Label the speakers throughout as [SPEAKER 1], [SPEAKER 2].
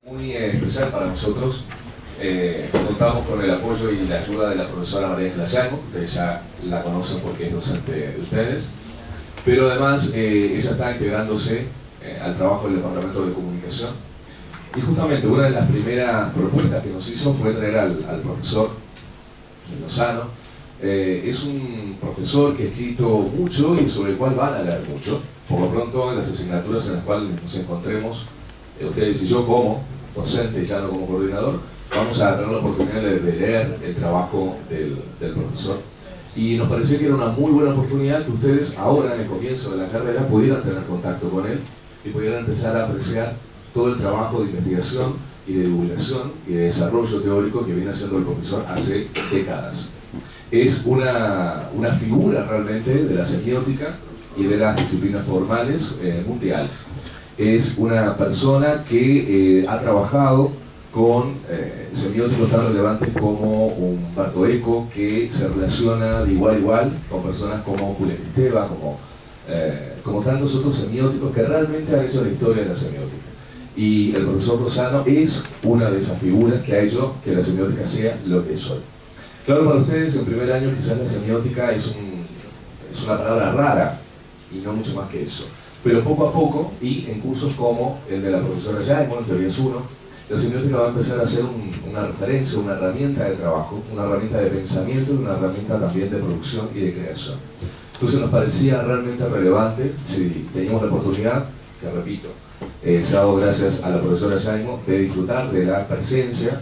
[SPEAKER 1] Muy especial para nosotros. Contamos con el apoyo y la ayuda de la profesora María Ángela Yaimo, ustedes ya la conocen porque es docente de ustedes, pero además ella está integrándose al trabajo del Departamento de Comunicación, y justamente una de las primeras propuestas que nos hizo fue traer al profesor Lozano. Es un profesor que ha escrito mucho y sobre el cual van a leer mucho. Por lo pronto, en las asignaturas en las cuales nos encontremos, ustedes y yo como docente, ya no como coordinador, vamos a tener la oportunidad de leer el trabajo del profesor. Y nos pareció que era una muy buena oportunidad que ustedes ahora, en el comienzo de la carrera, pudieran tener contacto con él y pudieran empezar a apreciar todo el trabajo de investigación y de divulgación y de desarrollo teórico que viene haciendo el profesor hace décadas. Es una figura realmente de la semiótica y de las disciplinas formales mundial. Es una persona que ha trabajado con semióticos tan relevantes como Umberto Eco, que se relaciona de igual a igual con personas como Julián Esteban, como tantos otros semióticos que realmente han hecho la historia de la semiótica. Y el profesor Lozano es una de esas figuras que ha hecho que la semiótica sea lo que es hoy. Claro, para ustedes en primer año quizás la semiótica es una palabra rara y no mucho más que eso. Pero poco a poco, y en cursos como el de la profesora Yaimo, en teoría es uno, la semiótica va a empezar a ser una referencia, una herramienta de trabajo, una herramienta de pensamiento y una herramienta también de producción y de creación. Entonces nos parecía realmente relevante, si teníamos la oportunidad, que repito, se ha dado gracias a la profesora Yaimo, de disfrutar de la presencia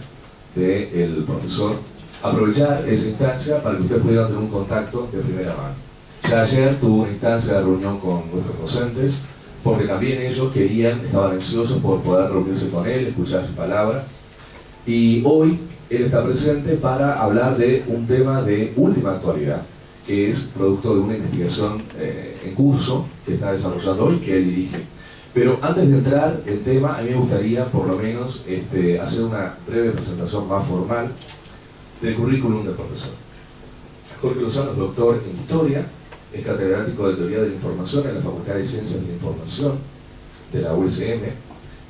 [SPEAKER 1] del profesor, aprovechar esa instancia para que ustedes pudieran tener un contacto de primera mano. Ya ayer tuve una instancia de reunión con nuestros docentes, porque también ellos estaban ansiosos por poder reunirse con él, escuchar su palabra, y hoy él está presente para hablar de un tema de última actualidad, que es producto de una investigación en curso que está desarrollando hoy, que él dirige. Pero antes de entrar en tema, a mí me gustaría por lo menos hacer una breve presentación más formal del currículum del profesor. Jorge Lozano es doctor en Historia, es catedrático de Teoría de la Información en la Facultad de Ciencias de la Información de la USM.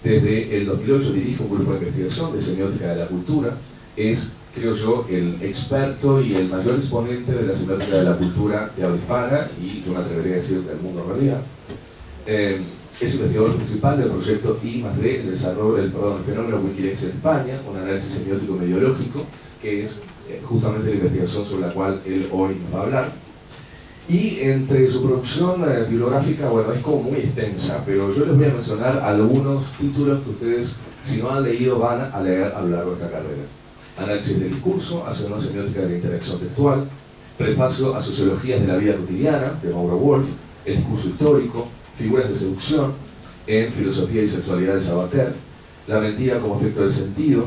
[SPEAKER 1] Desde el 2008 dirige un grupo de investigación de semiótica de la cultura. Es, creo yo, el experto y el mayor exponente de la semiótica de la cultura de habla hispana y, yo me atrevería a decir, del mundo en realidad. Es investigador principal del proyecto I+D, el fenómeno Wikileaks en España, un análisis semiótico mediológico, que es justamente la investigación sobre la cual él hoy nos va a hablar. Y entre su producción bibliográfica, bueno, es como muy extensa, pero yo les voy a mencionar algunos títulos que ustedes, si no han leído, van a leer a lo largo de esta carrera. Análisis del discurso, hacia una semiótica de la interacción textual, prefacio a sociologías de la vida cotidiana, de Mauro Wolf, el discurso histórico, figuras de seducción, en filosofía y sexualidad de Sabater, la mentira como efecto del sentido,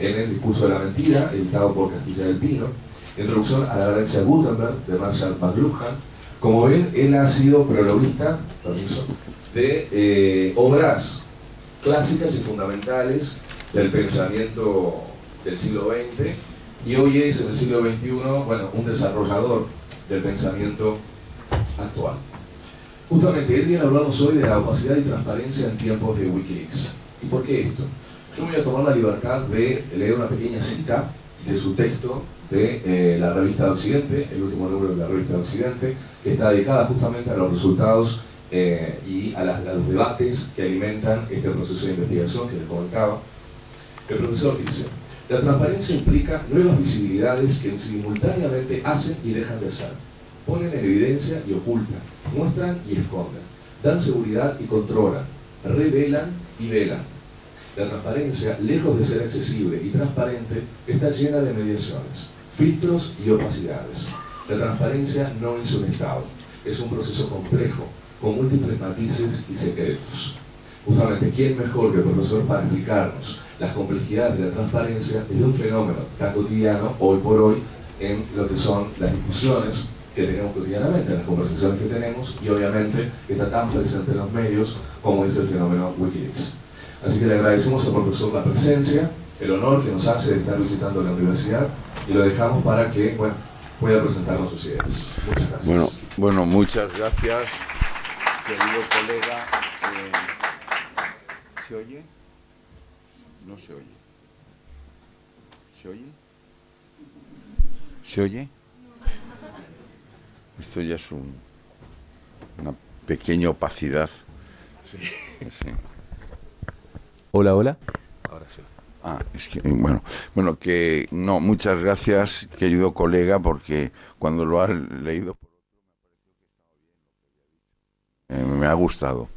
[SPEAKER 1] en el discurso de la mentira, editado por Castilla del Pino, introducción a la galaxia Gutenberg, de Marshall McLuhan. Como ven, él ha sido prologuista, de obras clásicas y fundamentales del pensamiento del siglo XX, y hoy es, en el siglo XXI, bueno, un desarrollador del pensamiento actual. Justamente, él viene a hablarnos hoy de la opacidad y transparencia en tiempos de Wikileaks. ¿Y por qué esto? Yo voy a tomar la libertad de leer una pequeña cita de su texto de la revista de Occidente, el último número de la revista de Occidente, que está dedicada justamente a los resultados y a los debates que alimentan este proceso de investigación que les comentaba. El profesor dice: la transparencia implica nuevas visibilidades que simultáneamente hacen y dejan de hacer, ponen en evidencia y ocultan, muestran y esconden, dan seguridad y controlan, revelan y velan. La transparencia, lejos de ser accesible y transparente, está llena de mediaciones, filtros y opacidades. La transparencia no es un estado, es un proceso complejo, con múltiples matices y secretos. Justamente, ¿quién mejor que el profesor para explicarnos las complejidades de la transparencia desde un fenómeno tan cotidiano, hoy por hoy, en lo que son las discusiones que tenemos cotidianamente, las conversaciones que tenemos, y obviamente que está tan presente en los medios como es el fenómeno Wikileaks? Así que le agradecemos al profesor la presencia, el honor que nos hace de estar visitando la universidad, y lo dejamos para que, bueno, pueda presentarnos sus ideas. Muchas gracias.
[SPEAKER 2] Bueno, muchas gracias, querido colega. ¿Se oye? No se oye. ¿Se oye? ¿Se oye? Esto ya es una pequeña opacidad.
[SPEAKER 3] Sí.
[SPEAKER 2] Sí.
[SPEAKER 3] Hola, hola. Ahora sí.
[SPEAKER 2] Es que, bueno, que no, muchas gracias, querido colega, porque cuando lo has leído por otro me ha gustado.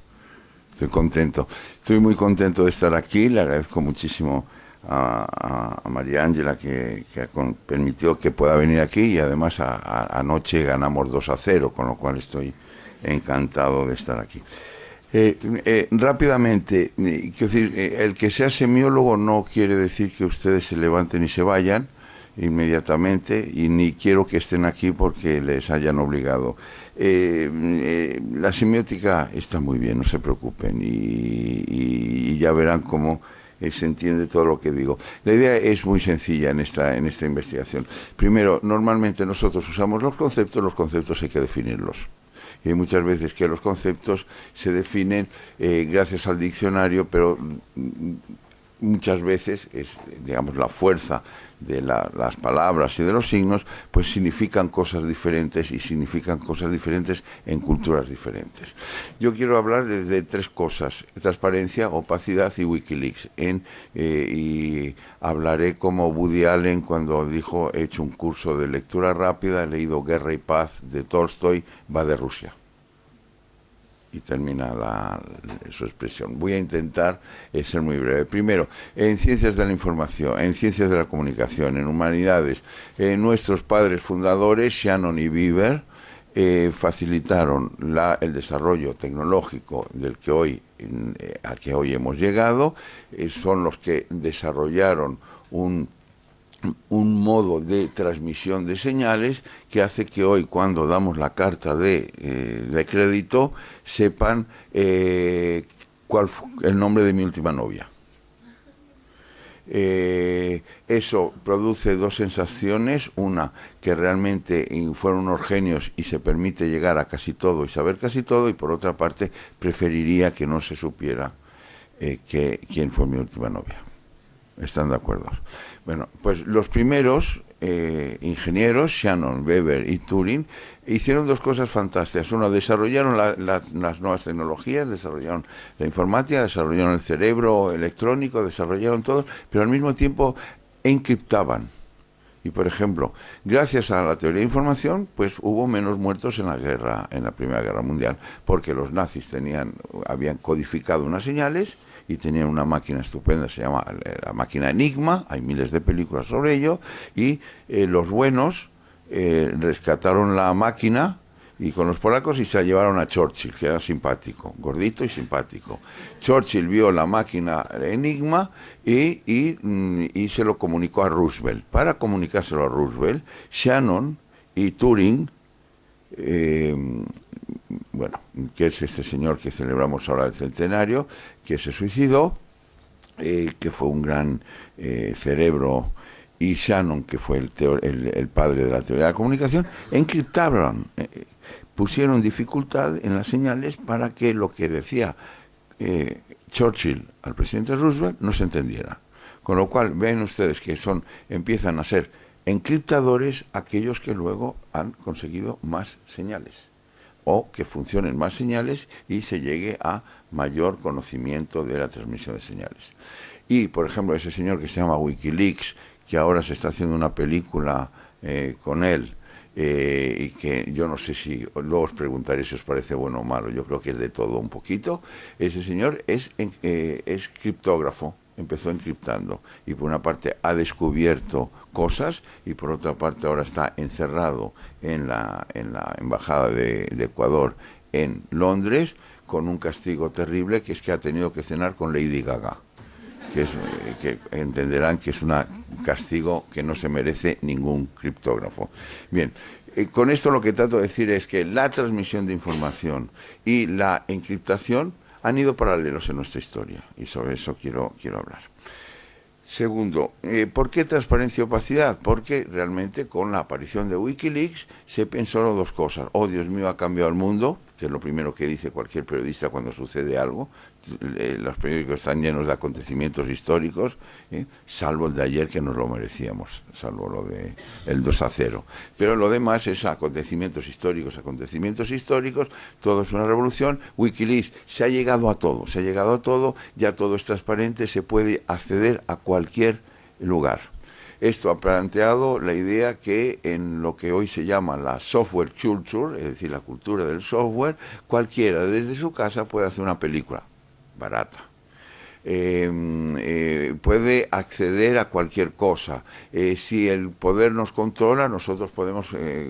[SPEAKER 2] Estoy contento. Estoy muy contento de estar aquí. Le agradezco muchísimo a María Ángela que permitió que pueda venir aquí, y además anoche ganamos 2-0, con lo cual estoy encantado de estar aquí. Rápidamente, quiero decir, el que sea semiólogo no quiere decir que ustedes se levanten y se vayan inmediatamente, y ni quiero que estén aquí porque les hayan obligado. La semiótica está muy bien, no se preocupen, y ya verán cómo se entiende todo lo que digo. La idea es muy sencilla en esta investigación. Primero, normalmente nosotros usamos los conceptos hay que definirlos. Y hay muchas veces que los conceptos se definen gracias al diccionario, pero muchas veces digamos, la fuerza de las palabras y de los signos, pues significan cosas diferentes, y significan cosas diferentes en culturas diferentes. Yo quiero hablar de tres cosas: transparencia, opacidad y Wikileaks. Y hablaré como Woody Allen cuando dijo: he hecho un curso de lectura rápida, he leído Guerra y Paz de Tolstoy, va de Rusia. Y termina su expresión. Voy a intentar ser muy breve. Primero, en ciencias de la información, en ciencias de la comunicación, en humanidades, nuestros padres fundadores, Shannon y Beaver, facilitaron el desarrollo tecnológico del que al que hoy hemos llegado. Son los que desarrollaron un modo de transmisión de señales que hace que hoy, cuando damos la carta de crédito, sepan cuál fue el nombre de mi última novia. Eso produce dos sensaciones: una, que realmente fueron unos genios y se permite llegar a casi todo y saber casi todo, y por otra parte preferiría que no se supiera quién fue mi última novia. ¿Están de acuerdo? Bueno, pues los primeros ingenieros, Shannon, Weber y Turing, hicieron dos cosas fantásticas. Uno, desarrollaron las nuevas tecnologías, desarrollaron la informática, desarrollaron el cerebro electrónico, desarrollaron todo, pero al mismo tiempo encriptaban. Y, por ejemplo, gracias a la teoría de información, pues hubo menos muertos en la Primera Guerra Mundial, porque los nazis habían codificado unas señales y tenían una máquina estupenda, se llama la máquina Enigma, hay miles de películas sobre ello, y los buenos rescataron la máquina y con los polacos, y se la llevaron a Churchill, que era simpático, gordito y simpático. Churchill vio la máquina Enigma y se lo comunicó a Roosevelt. Para comunicárselo a Roosevelt, Shannon y Turing, que es este señor que celebramos ahora el centenario, que se suicidó, que fue un gran cerebro, y Shannon, que fue el padre de la teoría de la comunicación, encriptaron, pusieron dificultad en las señales para que lo que decía Churchill al presidente Roosevelt no se entendiera. Con lo cual, ven ustedes que empiezan a ser encriptadores aquellos que luego han conseguido más señales, o que funcionen más señales y se llegue a mayor conocimiento de la transmisión de señales. Y, por ejemplo, ese señor que se llama Wikileaks, que ahora se está haciendo una película con él, y que yo no sé si, luego os preguntaré si os parece bueno o malo, yo creo que es de todo un poquito. Ese señor es criptógrafo, empezó encriptando, y por una parte ha descubierto cosas, y por otra parte ahora está encerrado en la embajada de Ecuador en Londres, con un castigo terrible, que es que ha tenido que cenar con Lady Gaga, que entenderán que es un castigo que no se merece ningún criptógrafo. Bien, con esto lo que trato de decir es que la transmisión de información y la encriptación han ido paralelos en nuestra historia, y sobre eso quiero hablar. Segundo, ¿por qué transparencia y opacidad? Porque realmente con la aparición de Wikileaks se pensó dos cosas: oh, Dios mío, ha cambiado el mundo, que es lo primero que dice cualquier periodista cuando sucede algo. Los periódicos están llenos de acontecimientos históricos, salvo el de ayer, que nos lo merecíamos, salvo lo de el 2-0. Pero lo demás es acontecimientos históricos, todo es una revolución. Wikileaks se ha llegado a todo, ya todo es transparente, se puede acceder a cualquier lugar. Esto ha planteado la idea que en lo que hoy se llama la software culture, es decir, la cultura del software, cualquiera desde su casa puede hacer una película barata. Puede acceder a cualquier cosa. Si el poder nos controla, nosotros podemos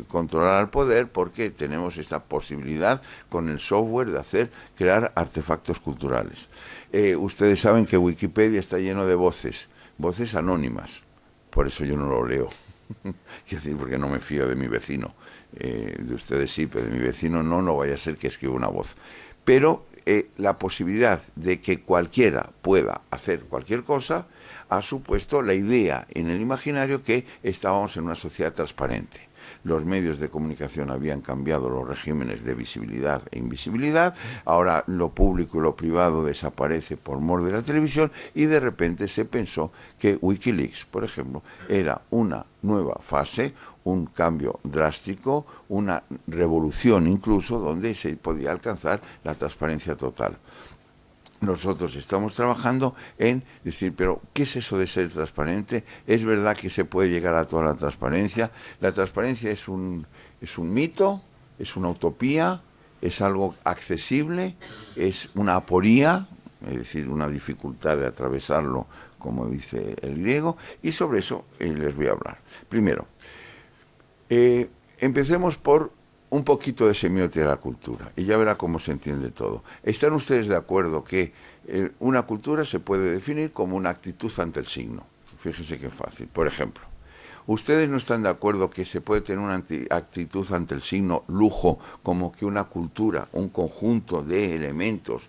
[SPEAKER 2] controlar al poder, porque tenemos esta posibilidad con el software de crear artefactos culturales. Ustedes saben que Wikipedia está lleno de voces anónimas. Por eso yo no lo leo. Quiero decir, porque no me fío de mi vecino. De ustedes sí, pero de mi vecino no vaya a ser que escriba una voz. Pero la posibilidad de que cualquiera pueda hacer cualquier cosa ha supuesto la idea en el imaginario que estábamos en una sociedad transparente. Los medios de comunicación habían cambiado los regímenes de visibilidad e invisibilidad, ahora lo público y lo privado desaparece por mor de la televisión, y de repente se pensó que Wikileaks, por ejemplo, era una nueva fase, un cambio drástico, una revolución incluso, donde se podía alcanzar la transparencia total. Nosotros estamos trabajando en decir, pero ¿qué es eso de ser transparente? ¿Es verdad que se puede llegar a toda la transparencia? La transparencia es un mito, es una utopía, es algo accesible, es una aporía, es decir, una dificultad de atravesarlo, como dice el griego, y sobre eso les voy a hablar. Primero, empecemos por un poquito de semiótica de la cultura, y ya verá cómo se entiende todo. ¿Están ustedes de acuerdo que una cultura se puede definir como una actitud ante el signo? Fíjense qué fácil. Por ejemplo, ¿ustedes no están de acuerdo que se puede tener una actitud ante el signo lujo, como que una cultura, un conjunto de elementos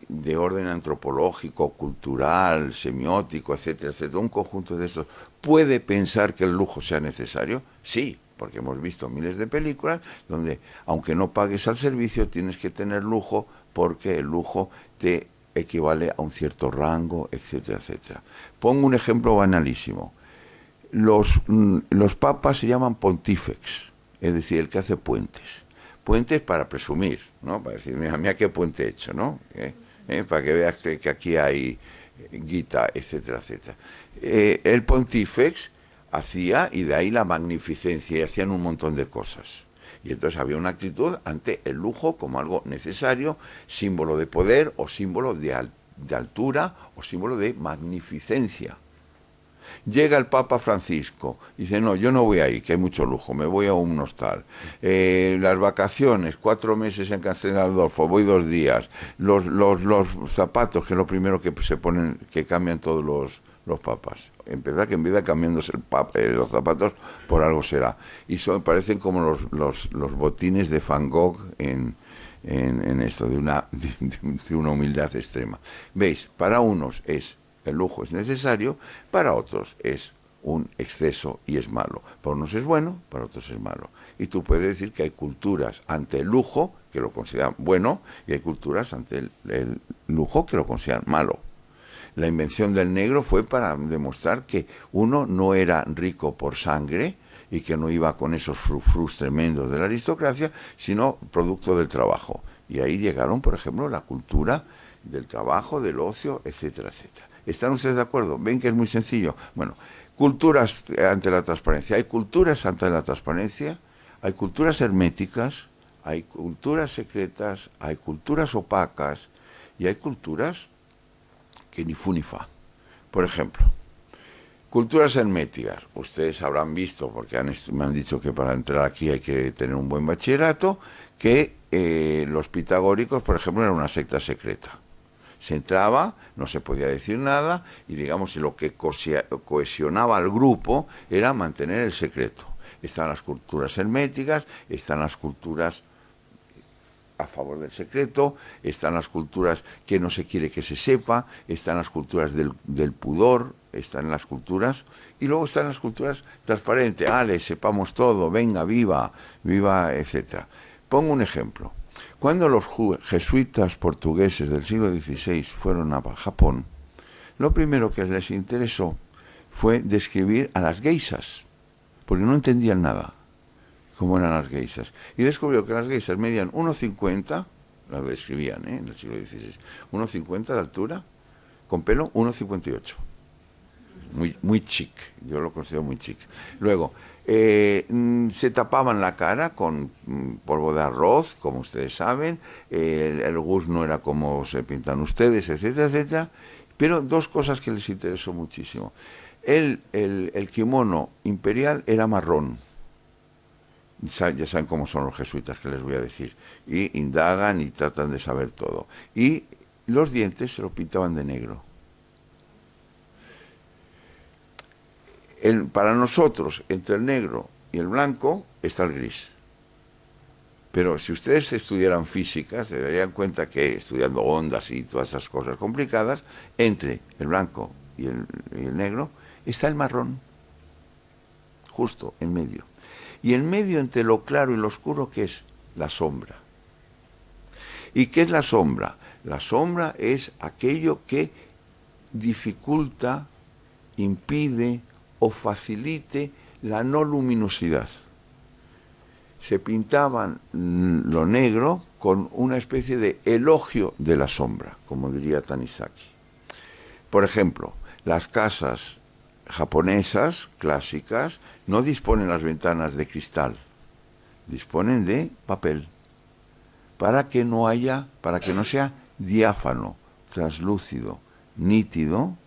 [SPEAKER 2] de orden antropológico, cultural, semiótico, etcétera, etcétera, un conjunto de estos, puede pensar que el lujo sea necesario? Sí, porque hemos visto miles de películas donde, aunque no pagues al servicio, tienes que tener lujo, porque el lujo te equivale a un cierto rango, etcétera, etcétera. Pongo un ejemplo banalísimo. Los papas se llaman pontífex, es decir, el que hace puentes. Puentes para presumir, ¿no? Para decir, mira qué puente he hecho, ¿no? Para que veas que aquí hay guita, etcétera, etcétera. El pontífex hacía, y de ahí la magnificencia, y hacían un montón de cosas. Y entonces había una actitud ante el lujo como algo necesario, símbolo de poder, o símbolo de altura, o símbolo de magnificencia. Llega el Papa Francisco, y dice, no, yo no voy ahí, que hay mucho lujo, me voy a un hostal. Las vacaciones, 4 meses en Castel Gandolfo, voy 2 días. Los zapatos, que es lo primero que se ponen, que cambian todos los papas. Empezar que en vida cambiándose los zapatos, por algo será. Y parecen como los botines de Van Gogh en esto, de una humildad extrema. ¿Veis? Para unos el lujo es necesario, para otros es un exceso y es malo. Para unos es bueno, para otros es malo. Y tú puedes decir que hay culturas ante el lujo que lo consideran bueno, y hay culturas ante el lujo que lo consideran malo. La invención del negro fue para demostrar que uno no era rico por sangre y que no iba con esos frufrus tremendos de la aristocracia, sino producto del trabajo. Y ahí llegaron, por ejemplo, la cultura del trabajo, del ocio, etcétera, etcétera. ¿Están ustedes de acuerdo? ¿Ven que es muy sencillo? Bueno, culturas ante la transparencia. Hay culturas ante la transparencia, hay culturas herméticas, hay culturas secretas, hay culturas opacas y hay culturas que ni fu ni fa. Por ejemplo, culturas herméticas. Ustedes habrán visto, porque me han dicho que para entrar aquí hay que tener un buen bachillerato, que los pitagóricos, por ejemplo, eran una secta secreta. Se entraba, no se podía decir nada, y digamos lo que cohesionaba al grupo era mantener el secreto. Están las culturas herméticas, están las culturas a favor del secreto, están las culturas que no se quiere que se sepa, están las culturas del pudor, están las culturas, y luego están las culturas transparentes, sepamos todo, venga, viva, etcétera. Pongo un ejemplo. Cuando los jesuitas portugueses del siglo XVI fueron a Japón, lo primero que les interesó fue describir a las geishas, porque no entendían nada cómo eran las geishas. Y descubrió que las geishas medían 1,50, las describían en el siglo XVI, 1,50 de altura, con pelo 1,58. Muy chic, yo lo considero muy chic. Luego, se tapaban la cara con polvo de arroz, como ustedes saben, el gus no era como se pintan ustedes, etcétera, etcétera. Pero dos cosas que les interesó muchísimo. El kimono imperial era marrón. Ya saben cómo son los jesuitas, que les voy a decir. Y indagan y tratan de saber todo. Y los dientes se lo pintaban de negro. Para nosotros, entre el negro y el blanco, está el gris. Pero si ustedes estudiaran física, se darían cuenta que estudiando ondas y todas esas cosas complicadas, entre el blanco y el negro está el marrón, justo en medio. Y en medio, entre lo claro y lo oscuro, ¿qué es? La sombra. ¿Y qué es la sombra? La sombra es aquello que dificulta, impide o facilite la no luminosidad. Se pintaban lo negro con una especie de elogio de la sombra, como diría Tanizaki. Por ejemplo, las casas japonesas clásicas no disponen las ventanas de cristal, disponen de papel, para que no sea diáfano, translúcido, nítido,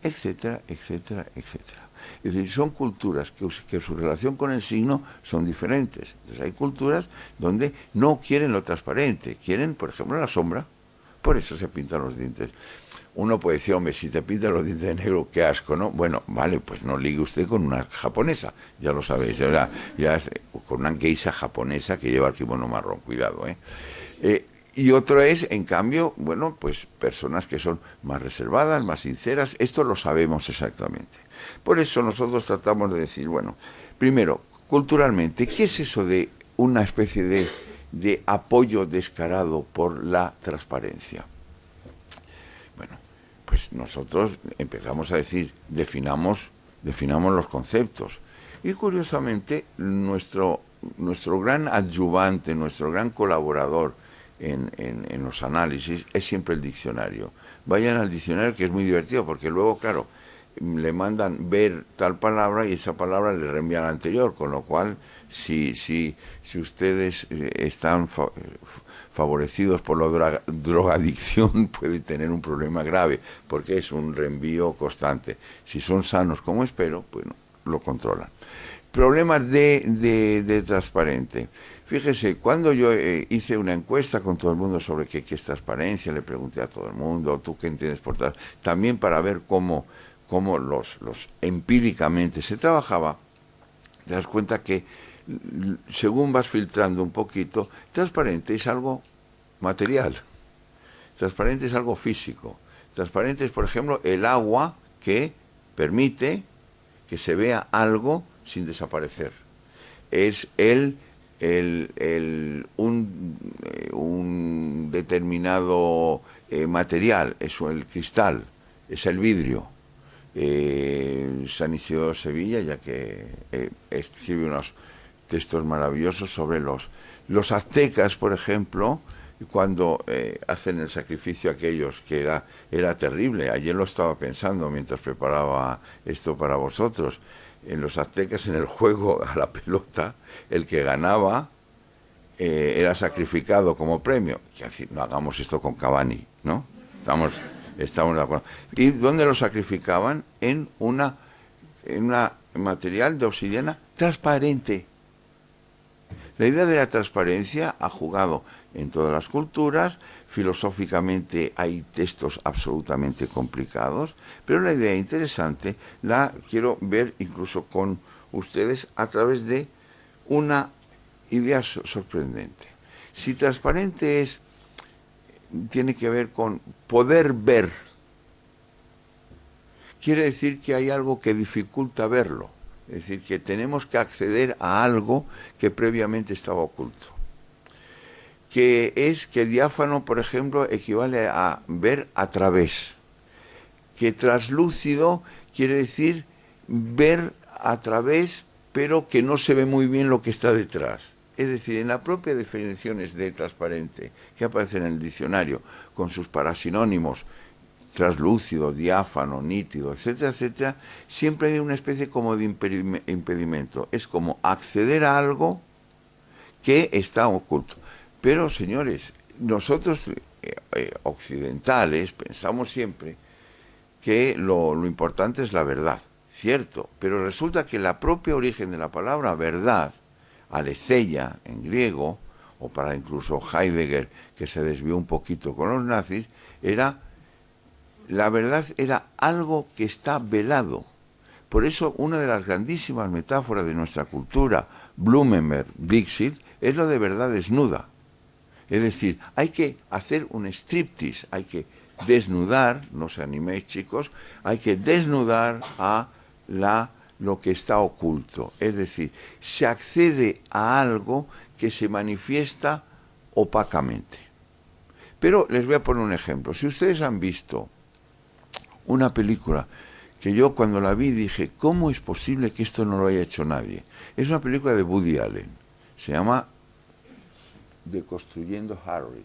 [SPEAKER 2] etcétera, etcétera, etcétera. Es decir, son culturas que su relación con el signo son diferentes. Entonces hay culturas donde no quieren lo transparente, quieren, por ejemplo, la sombra. Por eso se pintan los dientes. Uno puede decir, hombre, si te pintan los dientes de negro, qué asco, ¿no? Bueno, vale, pues no ligue usted con una japonesa, ya lo sabéis, con una geisha japonesa que lleva el kimono marrón, cuidado, y otro es, en cambio, bueno, pues personas que son más reservadas, más sinceras, esto lo sabemos exactamente. Por eso nosotros tratamos de decir, bueno, primero, culturalmente, ¿qué es eso de una especie de apoyo descarado por la transparencia? Bueno, pues nosotros empezamos a decir, definamos los conceptos. Y curiosamente, nuestro gran adyuvante, nuestro gran colaborador en los análisis es siempre el diccionario. Vayan al diccionario, que es muy divertido, porque luego, claro, le mandan ver tal palabra y esa palabra le reenvía a la anterior, con lo cual, si ustedes están favorecidos por la drogadicción, puede tener un problema grave, porque es un reenvío constante. Si son sanos, como espero, bueno, lo controlan. Problemas de transparente. Fíjese, cuando yo hice una encuesta con todo el mundo sobre qué es transparencia, le pregunté a todo el mundo, ¿tú qué entiendes por transparencia? También para ver cómo los empíricamente se trabajaba, te das cuenta que según vas filtrando un poquito, transparente es algo material, transparente es algo físico, transparente es, por ejemplo, el agua que permite que se vea algo sin desaparecer. Es un determinado material, eso, el cristal, es el vidrio. San Isidro de Sevilla, ya que escribe unos textos maravillosos sobre los aztecas, por ejemplo, cuando hacen el sacrificio aquellos, que era terrible. Ayer lo estaba pensando mientras preparaba esto para vosotros. En los aztecas, en el juego a la pelota, el que ganaba era sacrificado como premio. Quiero decir, no hagamos esto con Cavani, ¿no? Estamos de acuerdo. ¿Y dónde lo sacrificaban? En una material de obsidiana transparente. La idea de la transparencia ha jugado en todas las culturas. Filosóficamente hay textos absolutamente complicados, pero la idea interesante la quiero ver incluso con ustedes a través de una idea sorprendente. Si transparente tiene que ver con poder ver, quiere decir que hay algo que dificulta verlo, es decir, que tenemos que acceder a algo que previamente estaba oculto. que diáfano, por ejemplo, equivale a ver a través, que traslúcido quiere decir ver a través, pero que no se ve muy bien lo que está detrás. Es decir, en la propia definiciones de transparente que aparecen en el diccionario, con sus parasinónimos, traslúcido, diáfano, nítido, etcétera, etcétera, siempre hay una especie como de impedimento. Es como acceder a algo que está oculto. Pero, señores, nosotros occidentales pensamos siempre que lo importante es la verdad, cierto, pero resulta que la propia origen de la palabra verdad, aletheia en griego, o para incluso Heidegger, que se desvió un poquito con los nazis, la verdad era algo que está velado. Por eso una de las grandísimas metáforas de nuestra cultura, Blumenberg, Dixit, es lo de verdad desnuda. Es decir, hay que hacer un striptease, hay que desnudar, no os animéis chicos, hay que desnudar a lo que está oculto. Es decir, se accede a algo que se manifiesta opacamente. Pero les voy a poner un ejemplo. Si ustedes han visto una película que yo cuando la vi dije, ¿cómo es posible que esto no lo haya hecho nadie? Es una película de Woody Allen. Se llama Deconstruyendo Harry,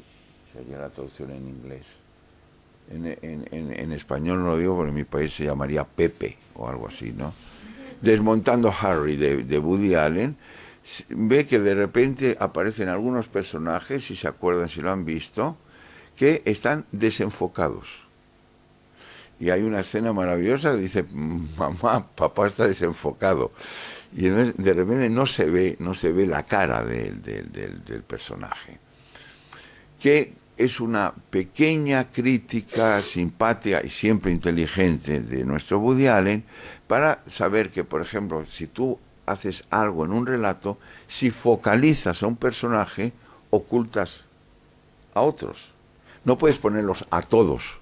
[SPEAKER 2] sería la traducción en inglés. En español no lo digo porque en mi país se llamaría Pepe o algo así, ¿no? Desmontando Harry de Woody Allen. Ve que de repente aparecen algunos personajes, si se acuerdan, si lo han visto, que están desenfocados. Y hay una escena maravillosa que dice, mamá, papá está desenfocado. Y entonces de repente no se ve la cara del personaje. Que es una pequeña crítica simpática y siempre inteligente de nuestro Woody Allen para saber que, por ejemplo, si tú haces algo en un relato, si focalizas a un personaje, ocultas a otros. No puedes ponerlos a todos.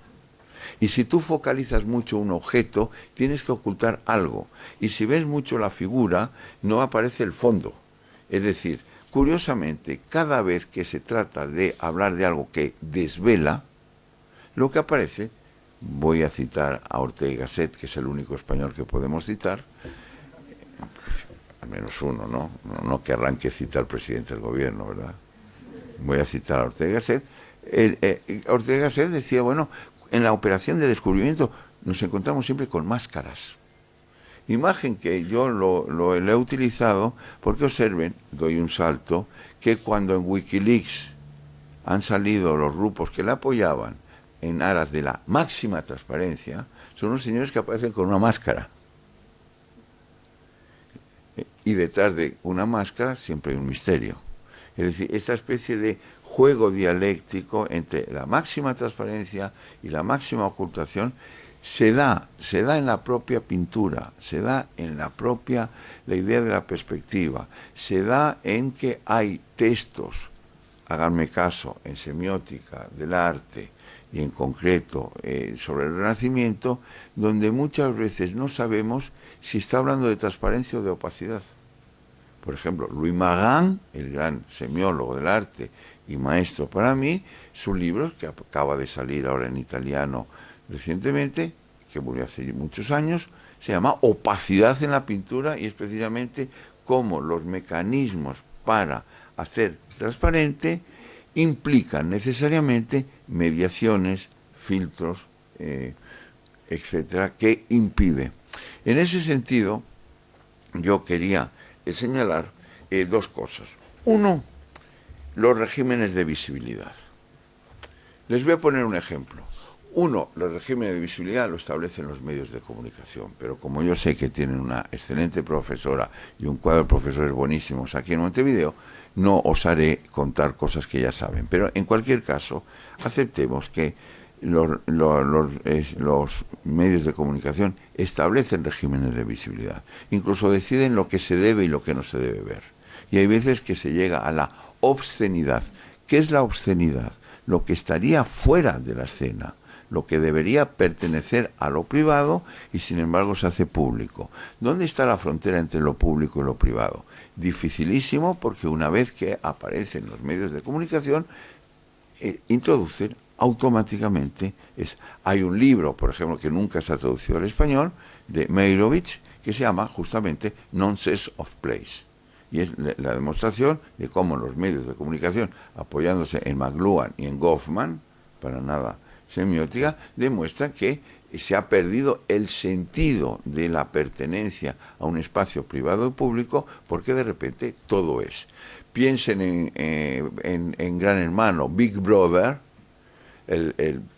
[SPEAKER 2] Y si tú focalizas mucho un objeto, tienes que ocultar algo. Y si ves mucho la figura, no aparece el fondo. Es decir, curiosamente, cada vez que se trata de hablar de algo que desvela, lo que aparece, voy a citar a Ortega y Gasset, que es el único español que podemos citar, al menos uno, ¿no? No querrán que cite al presidente del gobierno, ¿verdad? Voy a citar a Ortega y Gasset. Ortega y Gasset decía, bueno, en la operación de descubrimiento nos encontramos siempre con máscaras. Imagen que yo lo he utilizado porque observen, doy un salto, que cuando en Wikileaks han salido los grupos que la apoyaban en aras de la máxima transparencia, son unos señores que aparecen con una máscara. Y detrás de una máscara siempre hay un misterio. Es decir, esta especie de juego dialéctico entre la máxima transparencia y la máxima ocultación se da en la propia pintura, se da en la idea de la perspectiva, se da en que hay textos, háganme caso, en semiótica del arte y en concreto sobre el Renacimiento, donde muchas veces no sabemos si está hablando de transparencia o de opacidad. Por ejemplo, Louis Magan, el gran semiólogo del arte y maestro para mí, su libro, que acaba de salir ahora en italiano recientemente, que murió hace muchos años, se llama Opacidad en la pintura y es precisamente cómo los mecanismos para hacer transparente implican necesariamente mediaciones, filtros, etcétera, que impide. En ese sentido, yo quería señalar dos cosas. Uno, los regímenes de visibilidad. Les voy a poner un ejemplo. Uno, los regímenes de visibilidad lo establecen los medios de comunicación, pero como yo sé que tienen una excelente profesora y un cuadro de profesores buenísimos aquí en Montevideo, no os haré contar cosas que ya saben. Pero en cualquier caso, aceptemos que los medios de comunicación establecen regímenes de visibilidad. Incluso deciden lo que se debe y lo que no se debe ver. Y hay veces que se llega a la obscenidad. ¿Qué es la obscenidad? Lo que estaría fuera de la escena, lo que debería pertenecer a lo privado y sin embargo se hace público. ¿Dónde está la frontera entre lo público y lo privado? Dificilísimo, porque una vez que aparecen los medios de comunicación, introducen automáticamente. Hay un libro, por ejemplo, que nunca se ha traducido al español, de Meyerowitz, que se llama justamente Nonsense of Place. Y es la demostración de cómo los medios de comunicación, apoyándose en McLuhan y en Goffman, para nada semiótica, demuestran que se ha perdido el sentido de la pertenencia a un espacio privado y público, porque de repente todo es. Piensen en Gran Hermano, Big Brother.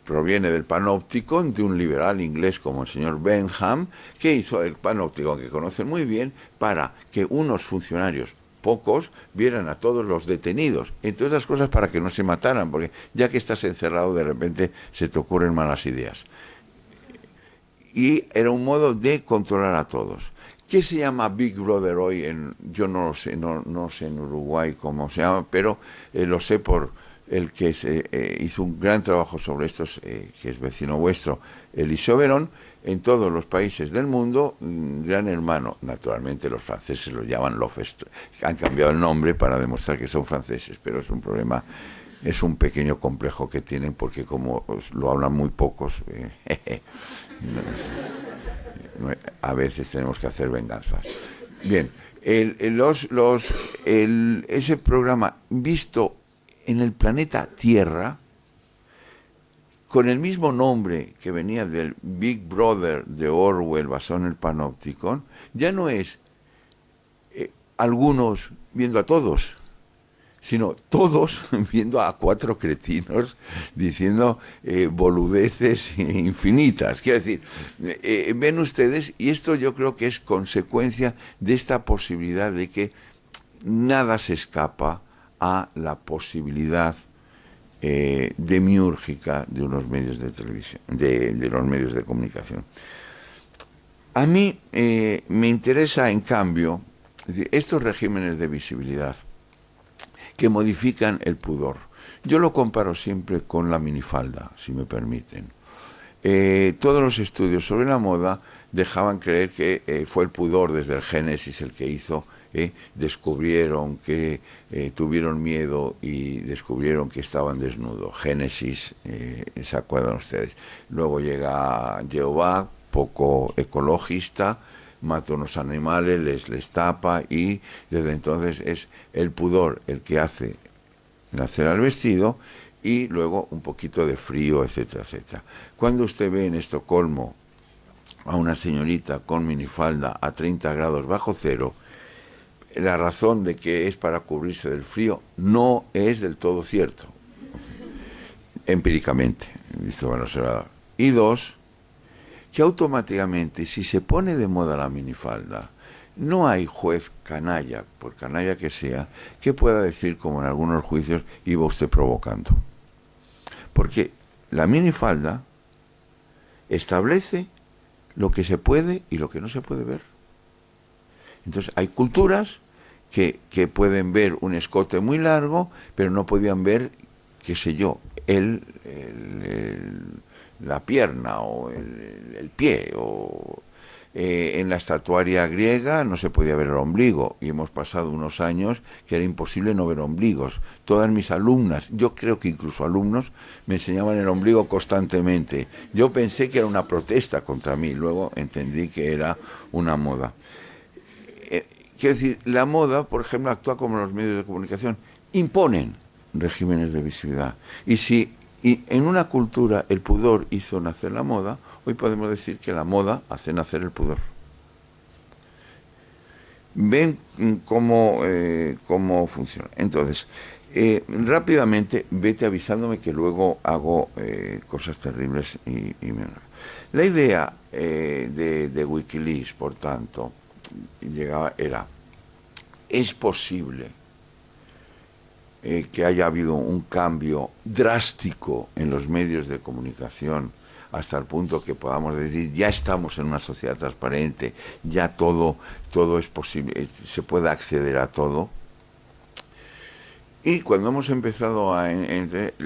[SPEAKER 2] Proviene del Panopticon, de un liberal inglés como el señor Bentham, que hizo el Panopticon, que conocen muy bien, para que unos funcionarios, pocos, vieran a todos los detenidos, entre otras cosas para que no se mataran, porque ya que estás encerrado de repente se te ocurren malas ideas. Y era un modo de controlar a todos. ¿Qué se llama Big Brother hoy? Yo no lo sé, no sé en Uruguay cómo se llama, pero lo sé por el que hizo un gran trabajo sobre estos, que es vecino vuestro, Eliseo Verón. En todos los países del mundo, Gran Hermano, naturalmente los franceses lo llaman han cambiado el nombre para demostrar que son franceses, pero es un problema, es un pequeño complejo que tienen, porque como lo hablan muy pocos, a veces tenemos que hacer venganzas. Bien, ese programa visto en el planeta Tierra, con el mismo nombre que venía del Big Brother de Orwell basado en el Panopticon, ya no es algunos viendo a todos, sino todos viendo a cuatro cretinos diciendo boludeces infinitas. Quiero decir, ven ustedes, y esto yo creo que es consecuencia de esta posibilidad de que nada se escapa a la posibilidad demiúrgica de unos medios de televisión, de los medios de comunicación. A mí me interesa, en cambio, estos regímenes de visibilidad que modifican el pudor. Yo lo comparo siempre con la minifalda, si me permiten. Todos los estudios sobre la moda dejaban creer que fue el pudor desde el Génesis el que hizo. Descubrieron que tuvieron miedo y descubrieron que estaban desnudos. Génesis, ¿se acuerdan ustedes? Luego llega Jehová, poco ecologista, mata unos animales, les tapa, y desde entonces es el pudor el que hace nacer al vestido, y luego un poquito de frío, etcétera, etcétera. Cuando usted ve en Estocolmo a una señorita con minifalda a 30 grados bajo cero, la razón de que es para cubrirse del frío no es del todo cierto, empíricamente, visto por el observador. Y dos, que automáticamente, si se pone de moda la minifalda, no hay juez canalla, por canalla que sea, que pueda decir, como en algunos juicios, iba usted provocando. Porque la minifalda establece lo que se puede y lo que no se puede ver. Entonces, hay culturas que pueden ver un escote muy largo, pero no podían ver, qué sé yo, la pierna o el pie. En la estatuaria griega no se podía ver el ombligo, y hemos pasado unos años que era imposible no ver ombligos. Todas mis alumnas, yo creo que incluso alumnos, me enseñaban el ombligo constantemente. Yo pensé que era una protesta contra mí, luego entendí que era una moda. Quiero decir, la moda, por ejemplo, actúa como los medios de comunicación, imponen regímenes de visibilidad. Y si en una cultura el pudor hizo nacer la moda, hoy podemos decir que la moda hace nacer el pudor. ¿Ven cómo funciona? Entonces, rápidamente, vete avisándome que luego hago cosas terribles y la idea de Wikileaks, por tanto, es posible que haya habido un cambio drástico en los medios de comunicación hasta el punto que podamos decir, ya estamos en una sociedad transparente, ya todo es posible, se puede acceder a todo. Y cuando hemos empezado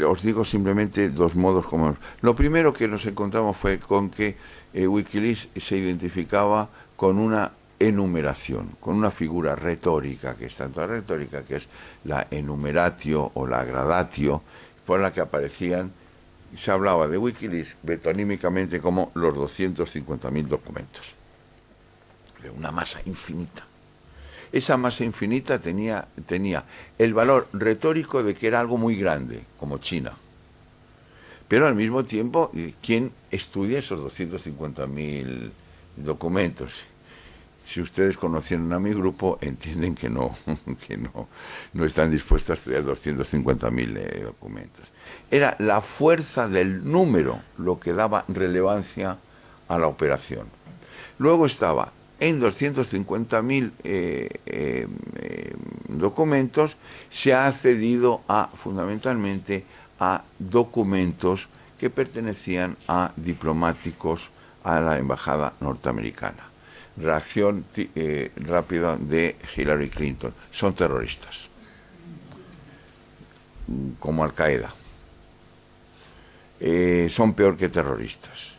[SPEAKER 2] os digo simplemente dos modos como... Lo primero que nos encontramos fue con que Wikileaks se identificaba con una enumeración, con una figura retórica, que es tanto la retórica, que es la enumeratio o la gradatio, por la que aparecían, se hablaba de Wikileaks metonímicamente como los 250.000 documentos, de una masa infinita. Esa masa infinita tenía el valor retórico de que era algo muy grande, como China. Pero al mismo tiempo, ¿quién estudia esos 250.000 documentos? Si ustedes conocieron a mi grupo, entienden que no están dispuestos a estudiar 250.000 documentos. Era la fuerza del número lo que daba relevancia a la operación. Luego estaba en 250.000 documentos, se ha accedido fundamentalmente a documentos que pertenecían a diplomáticos a la embajada norteamericana. Reacción rápida de Hillary Clinton: son terroristas, como Al-Qaeda, son peor que terroristas.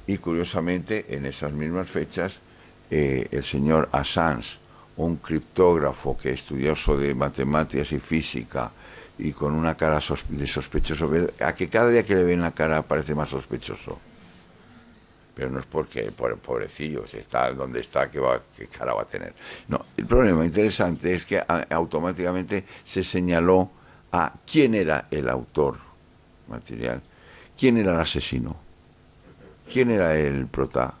[SPEAKER 2] Y curiosamente, en esas mismas fechas, el señor Assange, un criptógrafo que estudioso de matemáticas y física y con una cara de sospechoso, a que cada día que le ven la cara parece más sospechoso. Pero no es porque, pobrecillo, si está donde está, ¿qué cara va a tener? No, el problema interesante es que automáticamente se señaló a quién era el autor material, quién era el asesino, quién era el prota,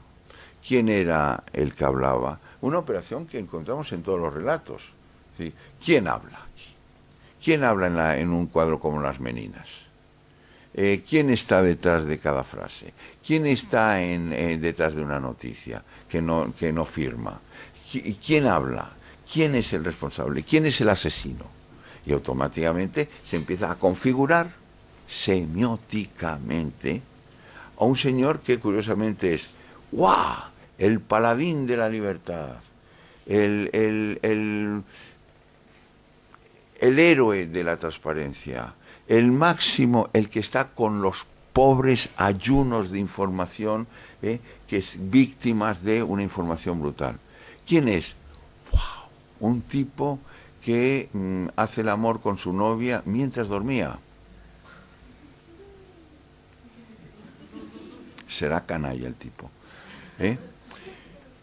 [SPEAKER 2] quién era el que hablaba. Una operación que encontramos en todos los relatos. ¿Sí? ¿Quién habla aquí? ¿Quién habla en un cuadro como Las Meninas? ¿Quién está detrás de cada frase? ¿Quién está detrás de una noticia que no firma? ¿Quién habla? ¿Quién es el responsable? ¿Quién es el asesino? Y automáticamente se empieza a configurar semióticamente a un señor que curiosamente es ¡guau!, el paladín de la libertad, el héroe de la transparencia, el máximo, el que está con los pobres ayunos de información, que es víctimas de una información brutal. ¿Quién es? ¡Wow! Un tipo que hace el amor con su novia mientras dormía. Será canalla el tipo.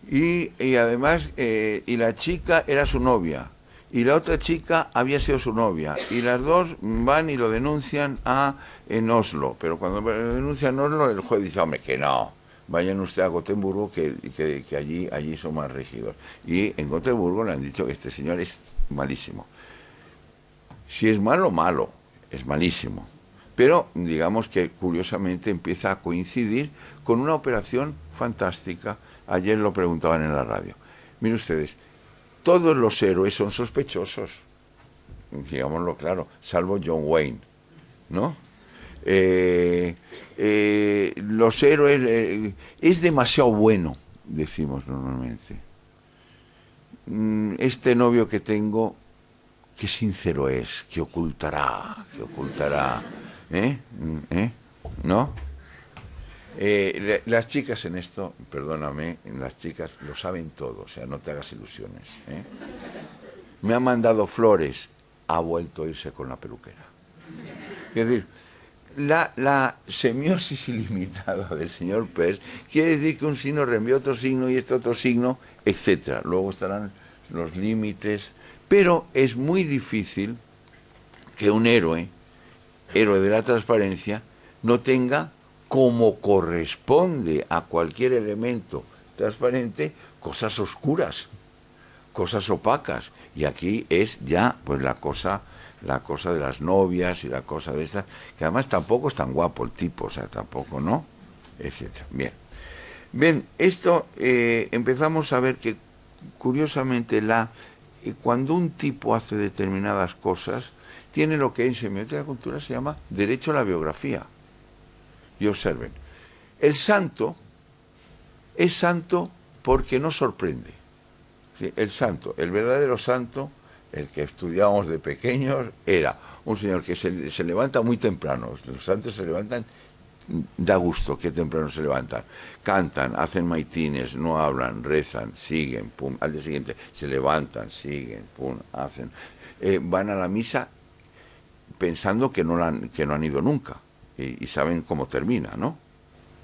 [SPEAKER 2] Y además, y la chica era su novia. Y la otra chica había sido su novia. Y las dos van y lo denuncian en Oslo. Pero cuando lo denuncian en Oslo, el juez dice: hombre, que no, vayan ustedes a Gotemburgo, que allí son más rígidos. Y en Gotemburgo le han dicho que este señor es malísimo. Si es malo, malo, es malísimo. Pero digamos que curiosamente empieza a coincidir con una operación fantástica. Ayer lo preguntaban en la radio. Miren ustedes, todos los héroes son sospechosos, digámoslo claro, salvo John Wayne, ¿no? Los héroes, es demasiado bueno, decimos normalmente. Este novio que tengo, qué sincero es, que ocultará, ¿no? Las chicas en esto, perdóname, las chicas lo saben todo, o sea, no te hagas ilusiones. Me ha mandado flores, ha vuelto a irse con la peluquera. Es decir, la semiosis ilimitada del señor Peirce quiere decir que un signo reenvía otro signo y este otro signo, etcétera. Luego estarán los límites, pero es muy difícil que un héroe de la transparencia, no tenga, como corresponde a cualquier elemento transparente, cosas oscuras, cosas opacas. Y aquí es ya pues la cosa de las novias y la cosa de estas, que además tampoco es tan guapo el tipo, o sea, tampoco, ¿no? Etcétera. Bien, esto empezamos a ver que curiosamente cuando un tipo hace determinadas cosas, tiene lo que en semiótica de la cultura se llama derecho a la biografía. Y observen, el santo es santo porque no sorprende. ¿Sí? El santo, el verdadero santo, el que estudiábamos de pequeños, era un señor que se levanta muy temprano. Los santos se levantan, da gusto que temprano se levantan. Cantan, hacen maitines, no hablan, rezan, siguen, pum. Al día siguiente se levantan, siguen, pum, hacen. Van a la misa pensando que no han ido nunca y saben cómo termina, ¿no?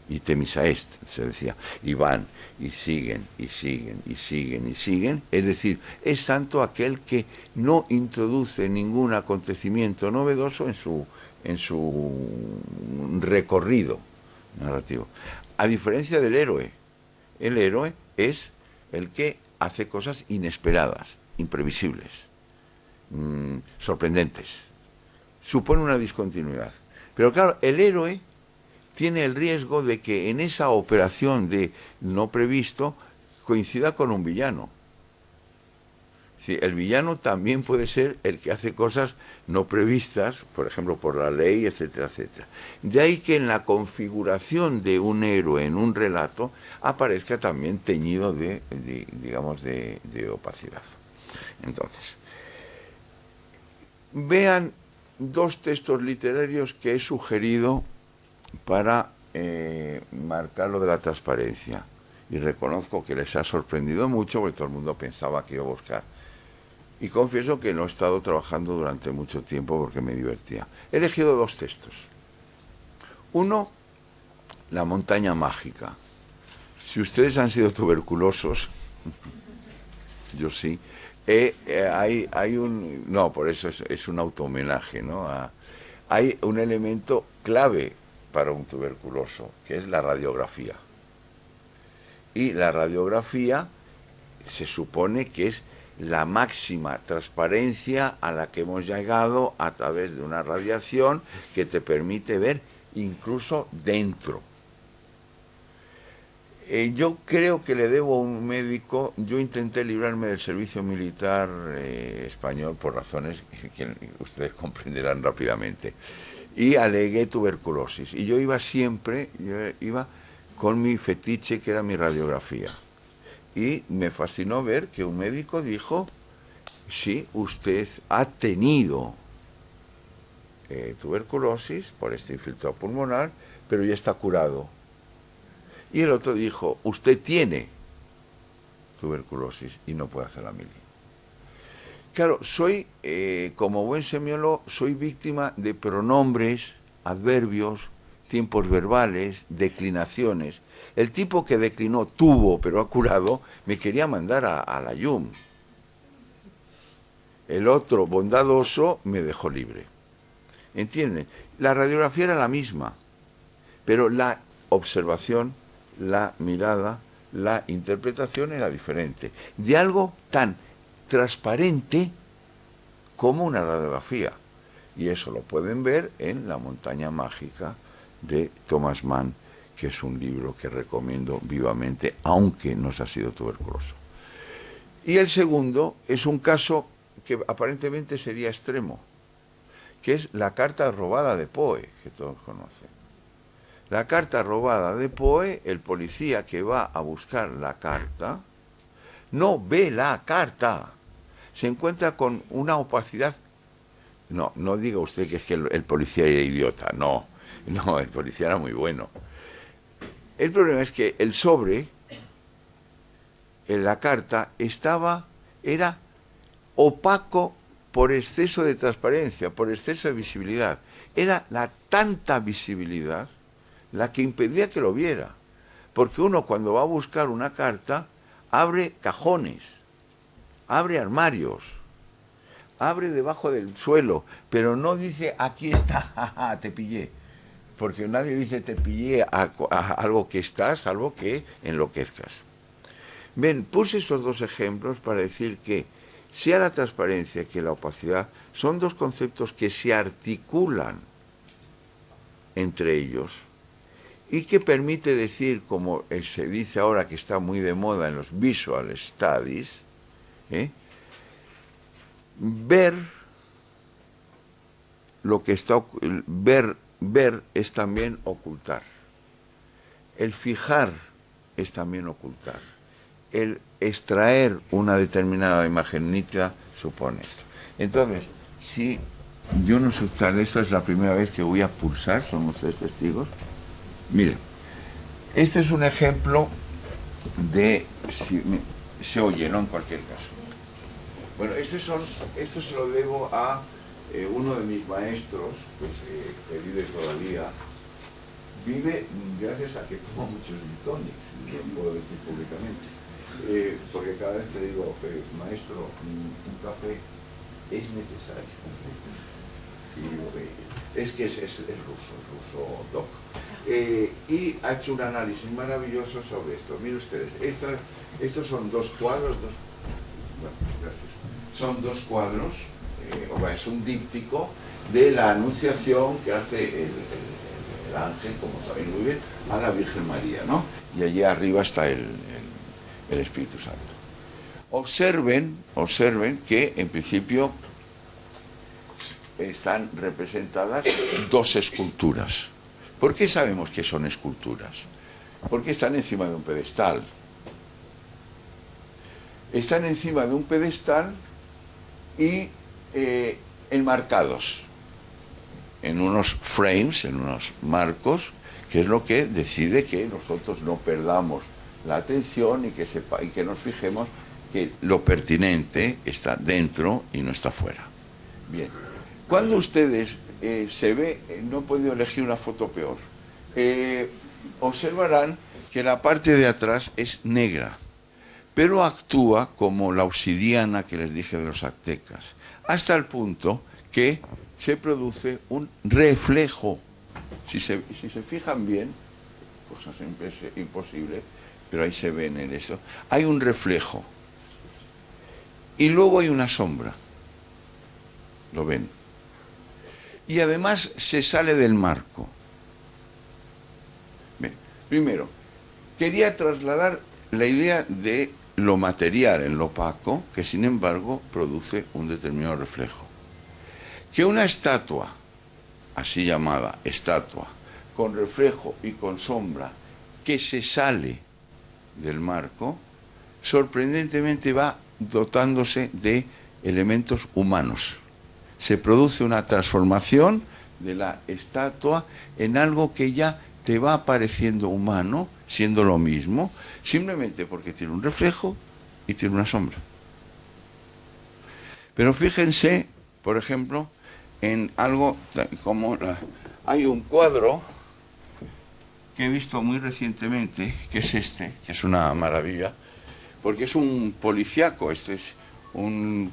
[SPEAKER 2] Y te misa est, se decía. Y van, y siguen, y siguen, y siguen, y siguen. Es decir, es santo aquel que no introduce ningún acontecimiento novedoso en su recorrido narrativo. A diferencia del héroe. El héroe es el que hace cosas inesperadas, imprevisibles, sorprendentes. Supone una discontinuidad. Pero claro, el héroe tiene el riesgo de que en esa operación de no previsto coincida con un villano. Sí, el villano también puede ser el que hace cosas no previstas, por ejemplo, por la ley, etcétera, etcétera. De ahí que en la configuración de un héroe en un relato aparezca también teñido de opacidad. Entonces, vean dos textos literarios que he sugerido para marcar lo de la transparencia. Y reconozco que les ha sorprendido mucho, porque todo el mundo pensaba que iba a buscar. Y confieso que no he estado trabajando durante mucho tiempo porque me divertía. He elegido dos textos. Uno, La montaña mágica. Si ustedes han sido tuberculosos, yo sí, hay un... No, por eso es un auto-homenaje, ¿no? Hay un elemento clave para un tuberculoso, que es la radiografía. Y la radiografía se supone que es la máxima transparencia a la que hemos llegado a través de una radiación que te permite ver incluso dentro. Yo creo que le debo a un médico. Yo intenté librarme del servicio militar español por razones que ustedes comprenderán rápidamente, y alegué tuberculosis, y yo iba con mi fetiche, que era mi radiografía. Y me fascinó ver que un médico dijo: sí, usted ha tenido tuberculosis por este infiltrado pulmonar, pero ya está curado. Y el otro dijo: usted tiene tuberculosis y no puede hacer la mili. Claro, soy, como buen semiólogo, soy víctima de pronombres, adverbios, tiempos verbales, declinaciones. El tipo que declinó tuvo, pero ha curado, me quería mandar a la YUM. El otro, bondadoso, me dejó libre. ¿Entienden? La radiografía era la misma, pero la observación, la mirada, la interpretación era diferente. De algo tan transparente como una radiografía. Y eso lo pueden ver en La montaña mágica de Thomas Mann, que es un libro que recomiendo vivamente, aunque no se ha sido tuberculoso. Y el segundo es un caso que aparentemente sería extremo, que es la carta robada de Poe, que todos conocen. La carta robada de Poe, el policía que va a buscar la carta, no ve la carta, se encuentra con una opacidad. No diga usted que es que el policía era idiota, no, el policía era muy bueno. El problema es que el sobre, en la carta, era opaco por exceso de transparencia, por exceso de visibilidad. Era la tanta visibilidad la que impedía que lo viera. Porque uno, cuando va a buscar una carta, abre cajones, abre armarios, abre debajo del suelo, pero no dice: aquí está, te pillé. Porque nadie dice te pillé a algo que está, salvo que enloquezcas. Ven, puse estos dos ejemplos para decir que sea la transparencia que la opacidad son dos conceptos que se articulan entre ellos y que permite decir, como se dice ahora que está muy de moda en los visual studies, ver lo que está, ver es también ocultar. El fijar es también ocultar. El extraer una determinada imagen nítida supone esto. Entonces, si yo no sé, esta es la primera vez que voy a pulsar, son ustedes testigos. Miren, este es un ejemplo de, si se oye, ¿no? En cualquier caso. Bueno, esto se lo debo a uno de mis maestros, pues, que vive todavía. Vive gracias a que toma muchos gin tonics, lo puedo decir públicamente. Porque cada vez que le digo, maestro, un café es necesario. Y digo, es que es ruso doc. Y ha hecho un análisis maravilloso sobre esto. Miren ustedes, estos son dos cuadros, bueno, gracias. Son dos cuadros, es un díptico de la anunciación que hace el ángel, como saben muy bien, a la Virgen María, ¿no? Y allí arriba está el Espíritu Santo. Observen que en principio están representadas dos esculturas. ¿Por qué sabemos que son esculturas? Porque están encima de un pedestal. Están encima de un pedestal y enmarcados en unos frames, en unos marcos, que es lo que decide que nosotros no perdamos la atención y que nos fijemos que lo pertinente está dentro y no está fuera. Bien, cuando ustedes se ve, no he podido elegir una foto peor, observarán que la parte de atrás es negra, pero actúa como la obsidiana que les dije de los aztecas, hasta el punto que se produce un reflejo. Si se fijan bien, cosa siempre es imposible, pero ahí se ve en eso, hay un reflejo. Y luego hay una sombra. ¿Lo ven? Y además se sale del marco. Bien, primero, quería trasladar la idea de lo material en lo opaco, que sin embargo produce un determinado reflejo. Que una estatua, así llamada estatua, con reflejo y con sombra, que se sale del marco, sorprendentemente va dotándose de elementos humanos. Se produce una transformación de la estatua en algo que ya te va pareciendo humano, siendo lo mismo, simplemente porque tiene un reflejo y tiene una sombra. Pero fíjense, por ejemplo, en algo como hay un cuadro que he visto muy recientemente, que es este, que es una maravilla, porque es un policiaco, este es un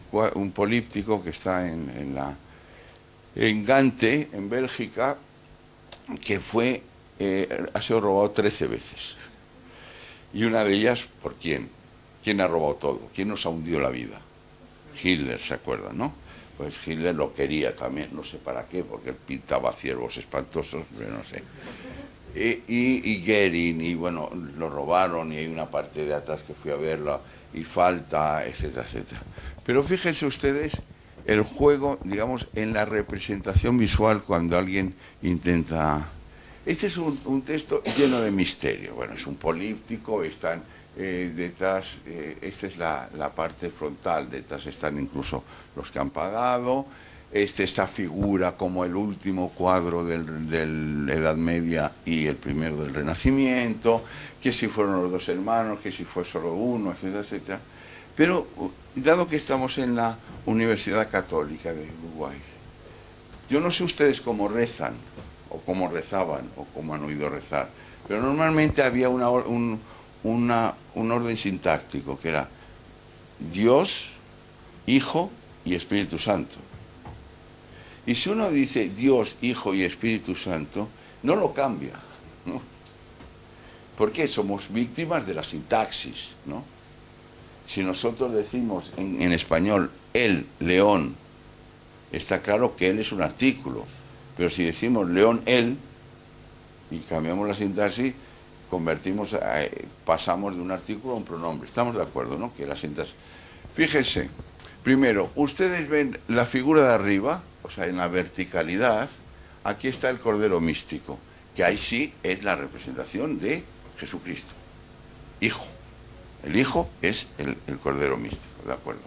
[SPEAKER 2] políptico que está en Gante, en Bélgica, que ha sido robado 13 veces. Y una de ellas, ¿por quién? ¿Quién ha robado todo? ¿Quién nos ha hundido la vida? Hitler, ¿se acuerdan, no? Pues Hitler lo quería también, no sé para qué, porque él pintaba ciervos espantosos, pero no sé. Y Goering, y bueno, lo robaron, y hay una parte de atrás que fui a verla, y falta, etcétera, etcétera. Pero fíjense ustedes el juego, digamos, en la representación visual cuando alguien intenta... Este es un texto lleno de misterio. Bueno, es un políptico, están detrás, esta es la parte frontal, detrás están incluso los que han pagado, esta figura como el último cuadro de la Edad Media y el primero del Renacimiento, que si fueron los dos hermanos, que si fue solo uno, etcétera, etcétera. Pero, dado que estamos en la Universidad Católica de Uruguay, yo no sé ustedes cómo rezan, o cómo rezaban, o cómo han oído rezar, pero normalmente había un orden sintáctico, que era Dios, Hijo y Espíritu Santo. Y si uno dice Dios, Hijo y Espíritu Santo, no lo cambia, ¿no? Porque somos víctimas de la sintaxis, ¿no? Si nosotros decimos en español el león, está claro que él es un artículo, pero si decimos león él y cambiamos la sintaxis, pasamos de un artículo a un pronombre. Estamos de acuerdo, ¿no? Que la sintaxis... Fíjense, primero, ustedes ven la figura de arriba, o sea, en la verticalidad, aquí está el Cordero Místico, que ahí sí es la representación de Jesucristo, Hijo. El Hijo es el Cordero Místico, ¿de acuerdo?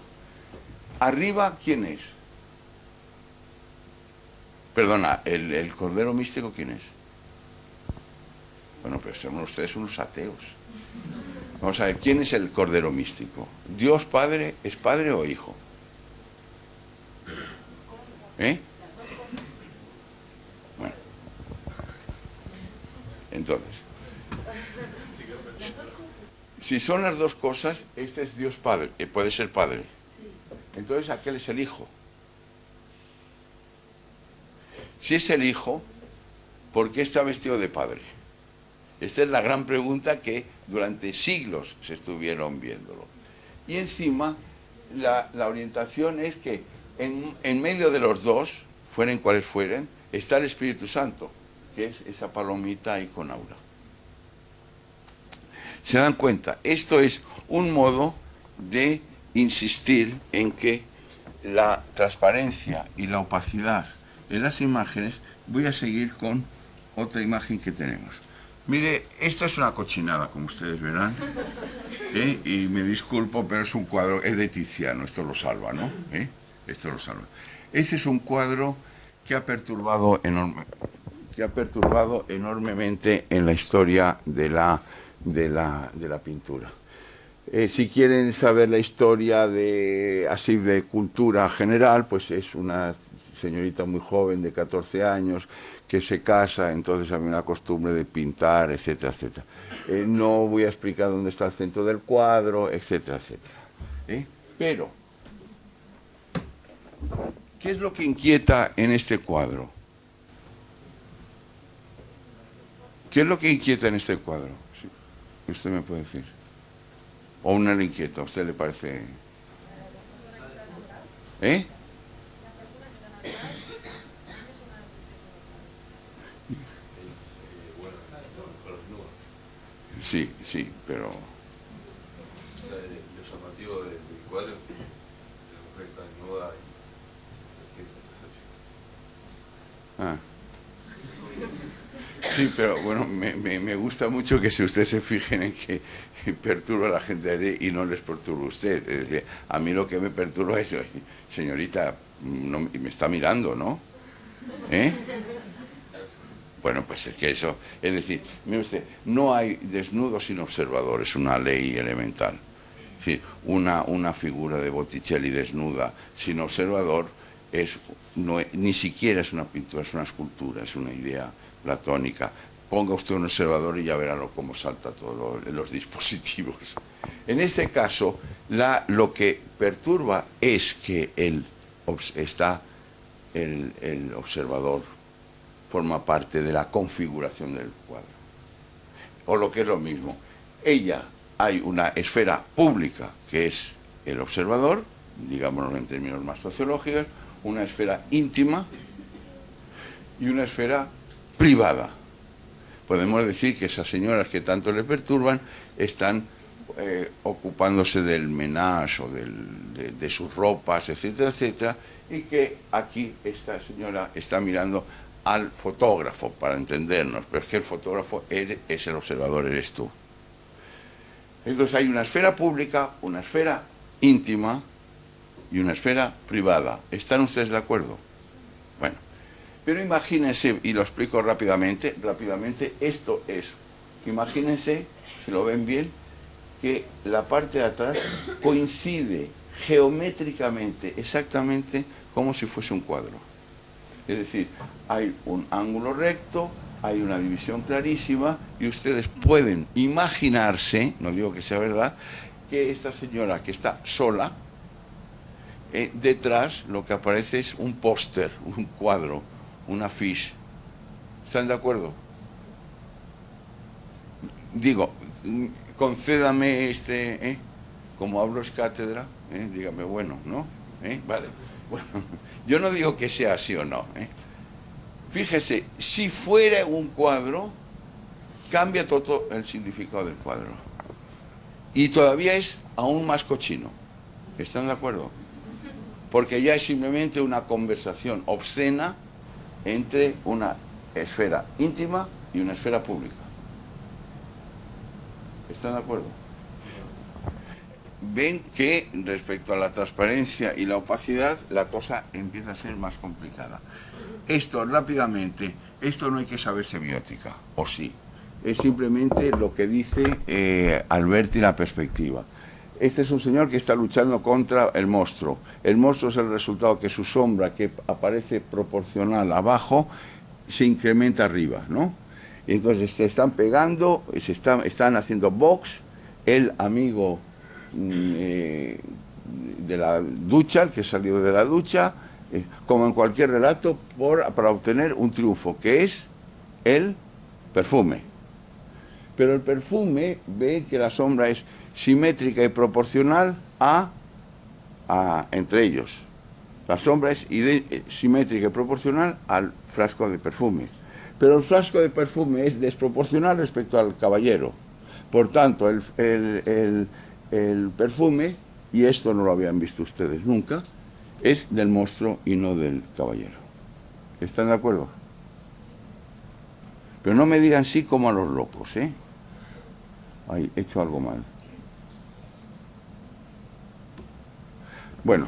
[SPEAKER 2] Arriba, ¿quién es? Perdona, ¿el Cordero Místico quién es? Bueno, pero son ustedes unos ateos. Vamos a ver, ¿quién es el Cordero Místico? ¿Dios Padre es Padre o Hijo? ¿Eh? Bueno. Entonces, si son las dos cosas, este es Dios Padre, puede ser Padre. Entonces, aquel es el Hijo. Si es el Hijo, ¿por qué está vestido de Padre? Esa es la gran pregunta que durante siglos se estuvieron viéndolo. Y encima, la orientación es que en medio de los dos, fueren cuales fueren, está el Espíritu Santo, que es esa palomita ahí con aura. ¿Se dan cuenta? Esto es un modo de insistir en que la transparencia y la opacidad en las imágenes, voy a seguir con otra imagen que tenemos. Mire, esta es una cochinada, como ustedes verán, y me disculpo, pero es un cuadro, es de Tiziano, esto lo salva, ¿no? Esto lo salva. Este es un cuadro que ha perturbado enormemente en la historia de la pintura. Si quieren saber la historia así de cultura general, pues es una señorita muy joven de 14 años que se casa, entonces había una costumbre de pintar, etcétera, etcétera. No voy a explicar dónde está el centro del cuadro, etcétera, etcétera. Pero, ¿qué es lo que inquieta en este cuadro? ¿Qué es lo que inquieta en este cuadro? Sí, usted me puede decir. ¿O una le inquieta? ¿A usted le parece? Sí, sí, pero...
[SPEAKER 4] Lo llamativo del cuadro, la mujer está desnuda y...
[SPEAKER 2] Sí, pero bueno, me gusta mucho que si ustedes se fijen en que perturba a la gente y no les perturba a usted. Es decir, a mí lo que me perturba es, señorita, no, me está mirando, ¿no? Bueno, pues es que eso, es decir, mire usted, no hay desnudos sin observador, es una ley elemental. Es decir, una figura de Botticelli desnuda sin observador ni siquiera es una pintura, es una escultura, es una idea platónica. Ponga usted un observador y ya verá cómo salta todos los dispositivos. En este caso, lo que perturba es que el observador forma parte de la configuración del cuadro. O lo que es lo mismo, hay una esfera pública, que es el observador, digámoslo en términos más sociológicos, una esfera íntima y una esfera privada. Podemos decir que esas señoras que tanto le perturban están ocupándose del menage o de sus ropas, etcétera, etcétera, y que aquí esta señora está mirando al fotógrafo, para entendernos, pero es que el fotógrafo es el observador, eres tú. Entonces hay una esfera pública, una esfera íntima y una esfera privada. ¿Están ustedes de acuerdo? Bueno, pero imagínense, y lo explico rápidamente, esto es, imagínense, si lo ven bien, que la parte de atrás coincide geométricamente, exactamente como si fuese un cuadro. Es decir, hay un ángulo recto, hay una división clarísima y ustedes pueden imaginarse, no digo que sea verdad, que esta señora que está sola, detrás lo que aparece es un póster, un cuadro, un afiche. ¿Están de acuerdo? Digo, concédame como hablo es cátedra, dígame, bueno, ¿no? Vale. Bueno, yo no digo que sea así o no. Fíjese, si fuera un cuadro, cambia todo el significado del cuadro. Y todavía es aún más cochino. ¿Están de acuerdo? Porque ya es simplemente una conversación obscena entre una esfera íntima y una esfera pública. ¿Están de acuerdo? ven que respecto a la transparencia y la opacidad, la cosa empieza a ser más complicada. Esto, rápidamente, esto no hay que saber semiótica, o sí. Es simplemente lo que dice Alberti la perspectiva. Este es un señor que está luchando contra el monstruo. El monstruo es el resultado que su sombra, que aparece proporcional abajo, se incrementa arriba, ¿no? Y entonces se están pegando, están haciendo box, el amigo de la ducha, el que salió de la ducha, como en cualquier relato, para obtener un triunfo, que es el perfume. Pero el perfume ve que la sombra es simétrica y proporcional entre ellos. La sombra es simétrica y proporcional al frasco de perfume. Pero el frasco de perfume es desproporcional respecto al caballero. Por tanto, el perfume, y esto no lo habían visto ustedes nunca, es del monstruo y no del caballero. ¿Están de acuerdo? Pero no me digan sí como a los locos, ¿eh? Ay, he hecho algo mal. Bueno,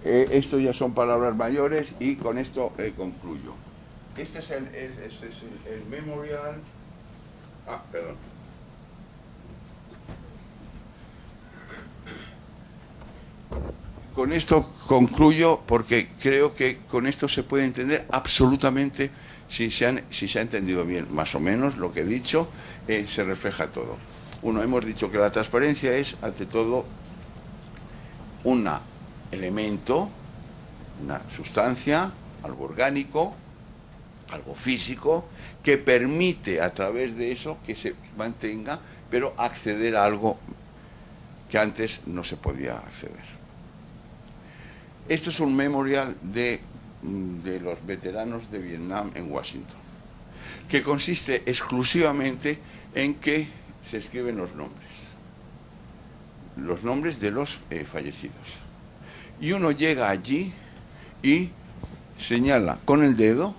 [SPEAKER 2] esto ya son palabras mayores y con esto concluyo. Este es el memorial. Ah, perdón. Con esto concluyo porque creo que con esto se puede entender absolutamente, si se ha entendido bien más o menos lo que he dicho, se refleja todo. Uno, hemos dicho que la transparencia es, ante todo, un elemento, una sustancia, algo orgánico, algo físico, que permite a través de eso que se mantenga, pero acceder a algo que antes no se podía acceder. Esto es un memorial de los veteranos de Vietnam en Washington, que consiste exclusivamente en que se escriben los nombres de los fallecidos. Y uno llega allí y señala con el dedo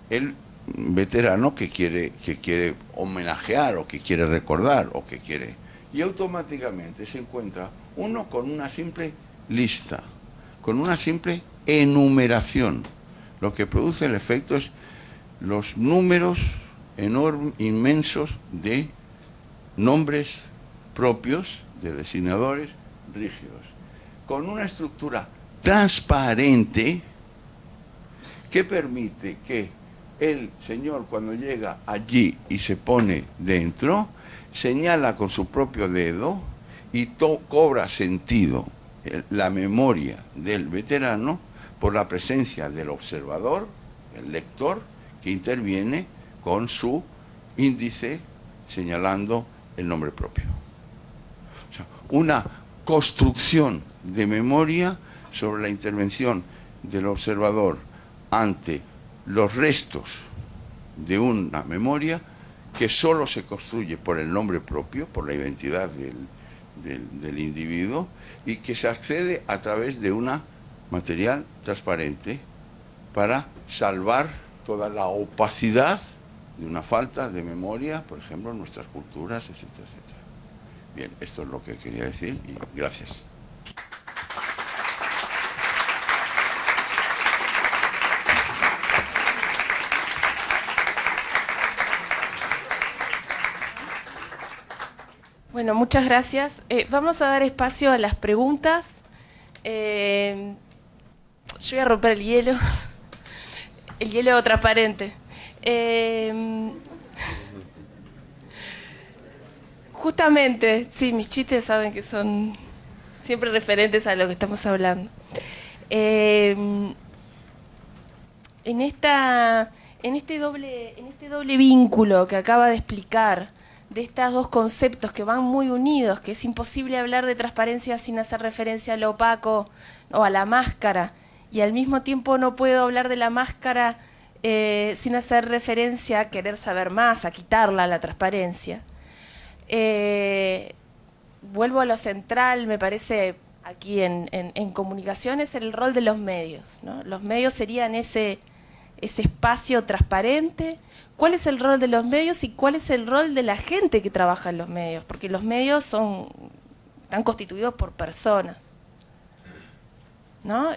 [SPEAKER 2] el veterano que quiere homenajear o que quiere recordar o que quiere, y automáticamente se encuentra uno con una simple lista, con una simple enumeración. Lo que produce el efecto es los números inmensos de nombres propios de designadores rígidos, con una estructura transparente que permite que el señor, cuando llega allí y se pone dentro, señala con su propio dedo y cobra sentido la memoria del veterano por la presencia del observador, el lector, que interviene con su índice señalando el nombre propio. O sea, una construcción de memoria sobre la intervención del observador ante los restos de una memoria que solo se construye por el nombre propio, por la identidad del individuo, y que se accede a través de una material transparente para salvar toda la opacidad de una falta de memoria, por ejemplo, en nuestras culturas, etcétera, etcétera. Bien, esto es lo que quería decir y gracias.
[SPEAKER 5] Bueno, muchas gracias. Vamos a dar espacio a las preguntas. Yo voy a romper el hielo transparente. Justamente, sí, mis chistes saben que son siempre referentes a lo que estamos hablando. En este doble vínculo que acaba de explicar, de estos dos conceptos que van muy unidos, que es imposible hablar de transparencia sin hacer referencia a lo opaco o a la máscara, y al mismo tiempo no puedo hablar de la máscara sin hacer referencia a querer saber más, a quitarla, la transparencia. Vuelvo a lo central, me parece, aquí en comunicaciones, el rol de los medios, ¿no? Los medios serían ese espacio transparente. ¿Cuál es el rol de los medios y cuál es el rol de la gente que trabaja en los medios? Porque los medios son están constituidos por personas, ¿no?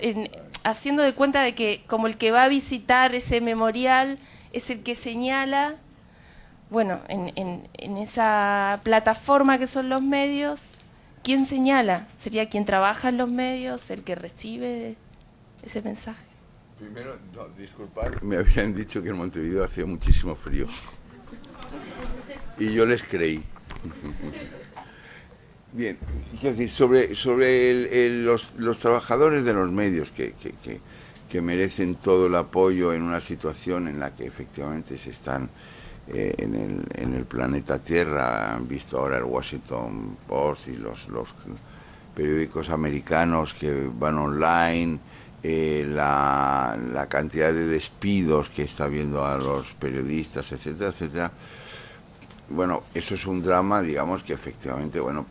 [SPEAKER 5] Haciendo de cuenta de que como el que va a visitar ese memorial es el que señala, bueno, en esa plataforma que son los medios, ¿quién señala? ¿Sería quien trabaja en los medios, el que recibe ese mensaje?
[SPEAKER 2] Primero, no, disculpar, me habían dicho que en Montevideo hacía muchísimo frío. Y yo les creí. Bien, quiero decir, sobre los trabajadores de los medios que merecen todo el apoyo en una situación en la que efectivamente se están en el planeta Tierra, han visto ahora el Washington Post y los periódicos americanos que van online, la cantidad de despidos que está habiendo a los periodistas, etcétera, etcétera. Bueno, eso es un drama, digamos, que efectivamente, bueno,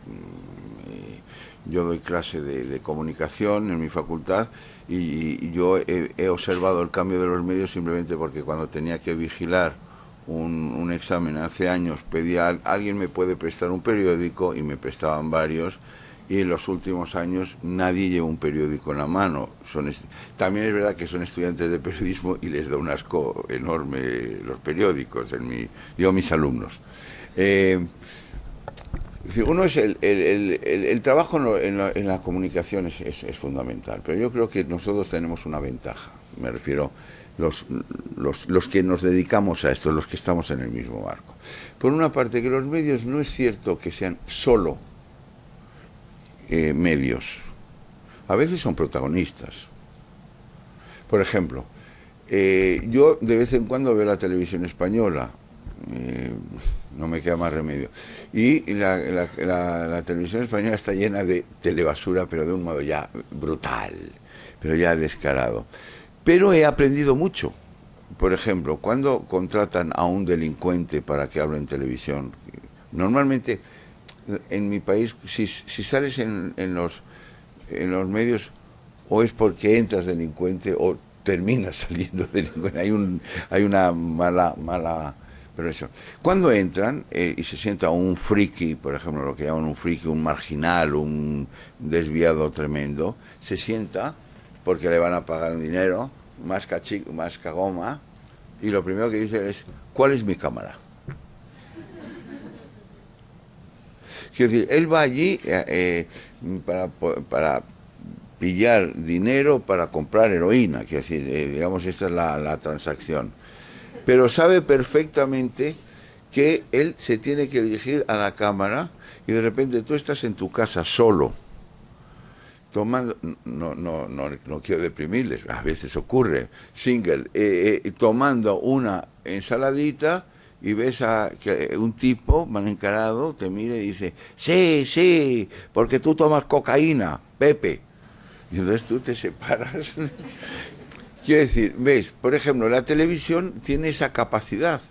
[SPEAKER 2] yo doy clase de comunicación en mi facultad y yo he observado el cambio de los medios simplemente porque cuando tenía que vigilar un examen hace años pedía alguien me puede prestar un periódico y me prestaban varios, y en los últimos años nadie lleva un periódico en la mano. También es verdad que son estudiantes de periodismo y les da un asco enorme los periódicos, yo mis alumnos. Uno es el trabajo en la comunicación es fundamental, pero yo creo que nosotros tenemos una ventaja, me refiero los que nos dedicamos a esto, los que estamos en el mismo barco. Por una parte, que los medios no es cierto que sean solo medios, a veces son protagonistas. Por ejemplo, yo de vez en cuando veo la televisión española, no me queda más remedio, y la televisión española está llena de telebasura, pero de un modo ya brutal, pero ya descarado. Pero he aprendido mucho. Por ejemplo, cuando contratan a un delincuente para que hable en televisión, normalmente en mi país, si sales en los medios, o es porque entras delincuente o terminas saliendo delincuente. Hay una mala progresión. Cuando entran y se sienta un friki, por ejemplo, lo que llaman un friki, un marginal, un desviado tremendo, se sienta porque le van a pagar un dinero, más cagoma, y lo primero que dice es, ¿cuál es mi cámara? Quiero decir, él va allí para pillar dinero para comprar heroína, quiero decir, digamos, esta es la transacción. Pero sabe perfectamente que él se tiene que dirigir a la cámara y de repente tú estás en tu casa solo, tomando, no quiero deprimirles, a veces ocurre, single, tomando una ensaladita y ves a que un tipo mal encarado te mira y dice, sí, porque tú tomas cocaína, Pepe. Y entonces tú te separas. Quiero decir, ves, por ejemplo, la televisión tiene esa capacidad.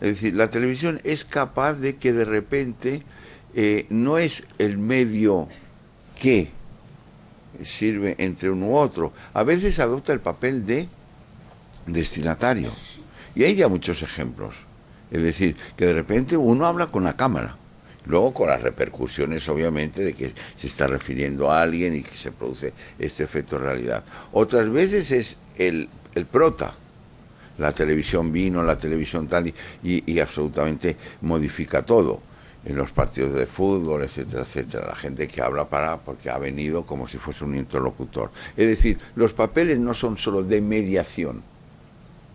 [SPEAKER 2] Es decir, la televisión es capaz de que de repente no es el medio que sirve entre uno u otro. A veces adopta el papel de destinatario. Y hay ya muchos ejemplos. Es decir, que de repente uno habla con la cámara. Luego con las repercusiones, obviamente, de que se está refiriendo a alguien y que se produce este efecto de realidad. Otras veces es el prota. La televisión vino, la televisión tal, y absolutamente modifica todo. En los partidos de fútbol, etcétera, etcétera. La gente que habla porque ha venido como si fuese un interlocutor. Es decir, los papeles no son solo de mediación.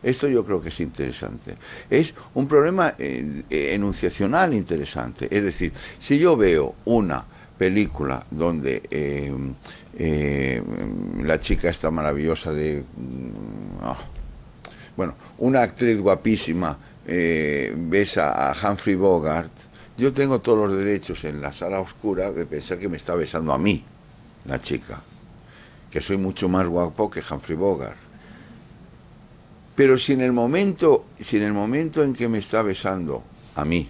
[SPEAKER 2] Esto yo creo que es interesante. Es un problema enunciacional interesante. Es decir, si yo veo una película donde la chica está maravillosa bueno, una actriz guapísima besa a Humphrey Bogart, yo tengo todos los derechos en la sala oscura de pensar que me está besando a mí, la chica, que soy mucho más guapo que Humphrey Bogart. Pero si en el momento en que me está besando a mí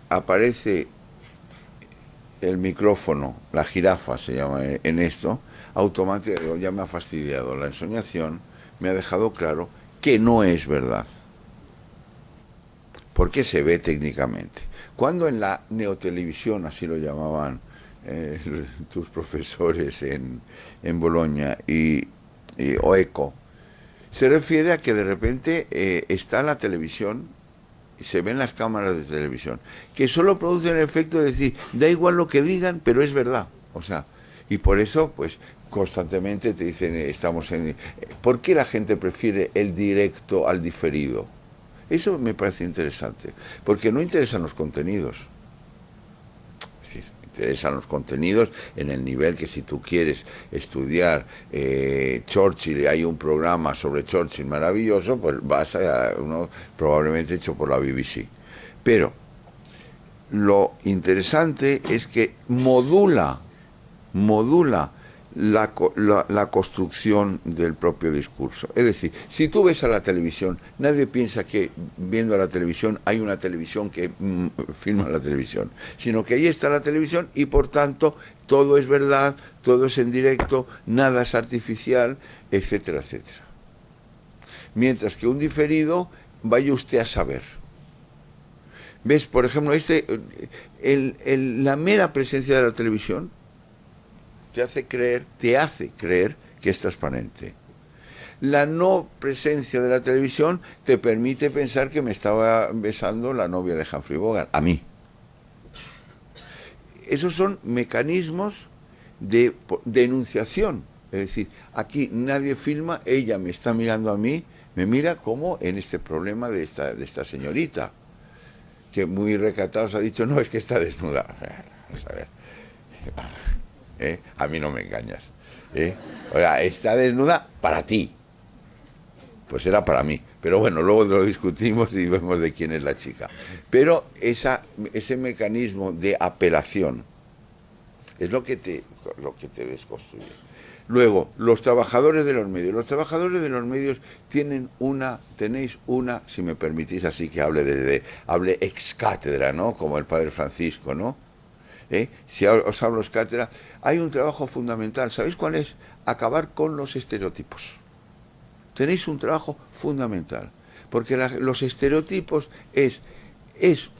[SPEAKER 2] aparece el micrófono, la jirafa se llama en esto, automáticamente ya me ha fastidiado la ensoñación, me ha dejado claro que no es verdad. porque se ve técnicamente. Cuando en la neotelevisión, así lo llamaban tus profesores en Bolonia o ECO, se refiere a que de repente está la televisión y se ven las cámaras de televisión, que solo producen el efecto de decir, da igual lo que digan, pero es verdad. O sea, y por eso, pues, constantemente te dicen, ¿por qué la gente prefiere el directo al diferido? Eso me parece interesante, porque no interesan los contenidos. Es decir, interesan los contenidos en el nivel que si tú quieres estudiar Churchill, hay un programa sobre Churchill maravilloso, pues vas a uno probablemente hecho por la BBC. Pero lo interesante es que modula la construcción del propio discurso. Es decir, si tú ves a la televisión, nadie piensa que viendo a la televisión hay una televisión que filma la televisión, sino que ahí está la televisión y por tanto todo es verdad, todo es en directo, nada es artificial, etcétera, etcétera. Mientras que un diferido, vaya usted a saber. ¿Ves? Por ejemplo, la mera presencia de la televisión te hace creer que es transparente. La no presencia de la televisión te permite pensar que me estaba besando la novia de Humphrey Bogart, a mí. Esos son mecanismos de enunciación. Es decir, aquí nadie filma, ella me está mirando a mí, me mira como en este problema de esta señorita, que muy recatados ha dicho, no, es que está desnuda. Vamos a ver. A mí no me engañas. O sea, está desnuda para ti. Pues era para mí. Pero bueno, luego lo discutimos y vemos de quién es la chica. Pero ese mecanismo de apelación es lo que te desconstruye. Luego, los trabajadores de los medios. Los trabajadores de los medios tenéis una, si me permitís así que hable ex cátedra, ¿no? Como el padre Francisco, ¿no? Si os hablo ex cátedra, hay un trabajo fundamental. ¿Sabéis cuál es? Acabar con los estereotipos. Tenéis un trabajo fundamental. Porque los estereotipos es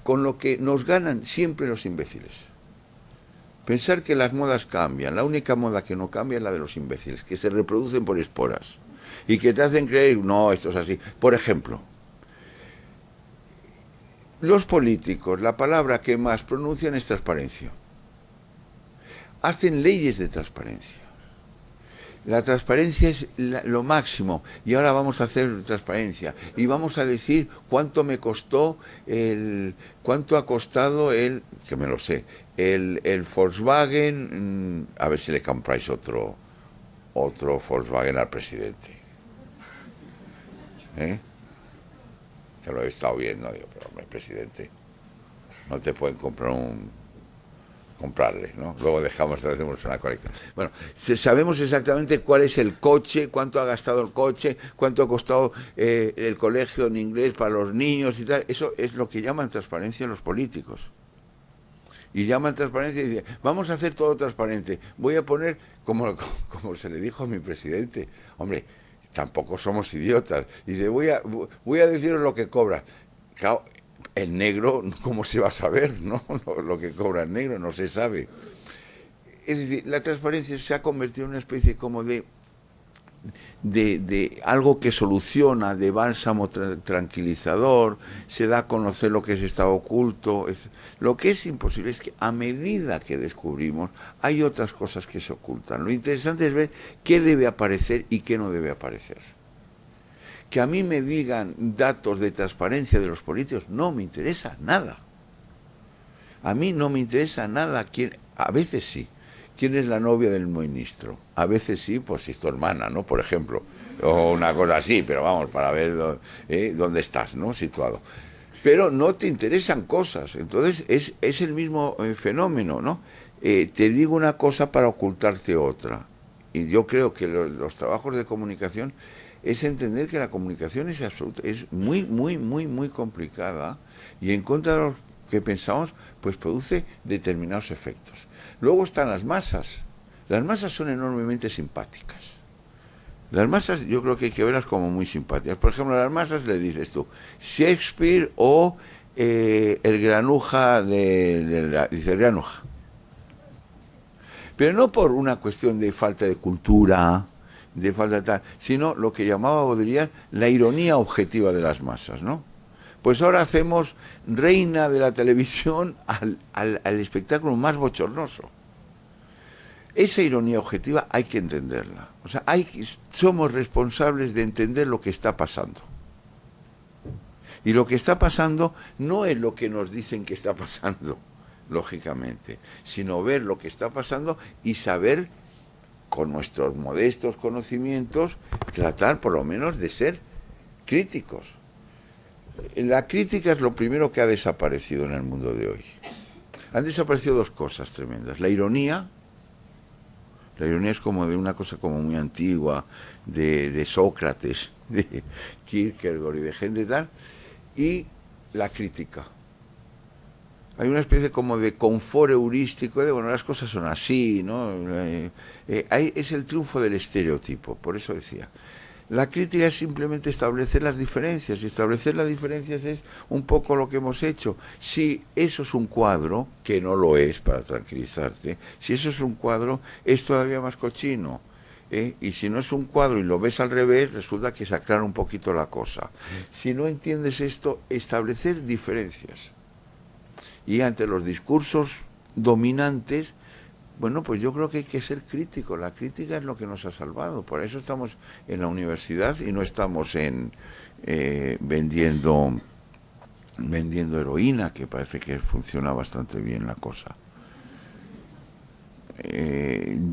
[SPEAKER 2] con lo que nos ganan siempre los imbéciles. Pensar que las modas cambian. La única moda que no cambia es la de los imbéciles, que se reproducen por esporas y que te hacen creer, no, esto es así. Por ejemplo, los políticos, la palabra que más pronuncian es transparencia. Hacen leyes de transparencia. La transparencia es lo máximo. Y ahora vamos a hacer transparencia. Y vamos a decir cuánto me costó cuánto ha costado que me lo sé, el Volkswagen, a ver si le compráis otro Volkswagen al presidente. Que lo he estado viendo, digo, pero hombre, presidente, no te pueden comprarle, ¿no? Luego hacemos una colecta. Bueno, sabemos exactamente cuál es el coche, cuánto ha gastado el coche, cuánto ha costado el colegio en inglés para los niños y tal. Eso es lo que llaman transparencia los políticos. Y llaman transparencia y dicen, vamos a hacer todo transparente. Voy a poner, como se le dijo a mi presidente, hombre, tampoco somos idiotas. Y dice, voy a deciros lo que cobra. Claro, en negro, ¿cómo se va a saber, no? Lo que cobra en negro no se sabe. Es decir, la transparencia se ha convertido en una especie como de algo que soluciona, de bálsamo tranquilizador, se da a conocer lo que está oculto. Lo que es imposible es que a medida que descubrimos hay otras cosas que se ocultan. Lo interesante es ver qué debe aparecer y qué no debe aparecer. Que a mí me digan datos de transparencia de los políticos no me interesa nada. A mí no me interesa nada a veces sí. ¿Quién es la novia del ministro? A veces sí, pues si es tu hermana, ¿no? Por ejemplo, o una cosa así, pero vamos, para ver dónde estás, ¿no? Situado. Pero no te interesan cosas, entonces es el mismo fenómeno, ¿no? Te digo una cosa para ocultarte otra. Y yo creo que los trabajos de comunicación es entender que la comunicación es muy, muy, muy, muy complicada y en contra de lo que pensamos, pues produce determinados efectos. Luego están las masas. Las masas son enormemente simpáticas. Las masas yo creo que hay que verlas como muy simpáticas. Por ejemplo, a las masas le dices tú Shakespeare o el granuja dice granuja. Pero no por una cuestión de falta de cultura, de falta de tal, sino lo que llamaba Baudrillard la ironía objetiva de las masas, ¿no? Pues ahora hacemos reina de la televisión al espectáculo más bochornoso. Esa ironía objetiva hay que entenderla. O sea, somos responsables de entender lo que está pasando. Y lo que está pasando no es lo que nos dicen que está pasando, lógicamente, sino ver lo que está pasando y saber, con nuestros modestos conocimientos, tratar por lo menos de ser críticos. La crítica es lo primero que ha desaparecido en el mundo de hoy. Han desaparecido dos cosas tremendas. La ironía es como de una cosa como muy antigua, de Sócrates, de Kierkegaard y de gente tal, y la crítica. Hay una especie como de confort heurístico de, bueno, las cosas son así, ¿no? Es el triunfo del estereotipo, por eso decía. La crítica es simplemente establecer las diferencias, y establecer las diferencias es un poco lo que hemos hecho. Si eso es un cuadro, que no lo es, para tranquilizarte, si eso es un cuadro, es todavía más cochino. Y si no es un cuadro y lo ves al revés, resulta que se aclara un poquito la cosa. Si no entiendes esto, establecer diferencias. Y ante los discursos dominantes, bueno, pues yo creo que hay que ser crítico. La crítica es lo que nos ha salvado. Por eso estamos en la universidad y no estamos vendiendo heroína, que parece que funciona bastante bien la cosa.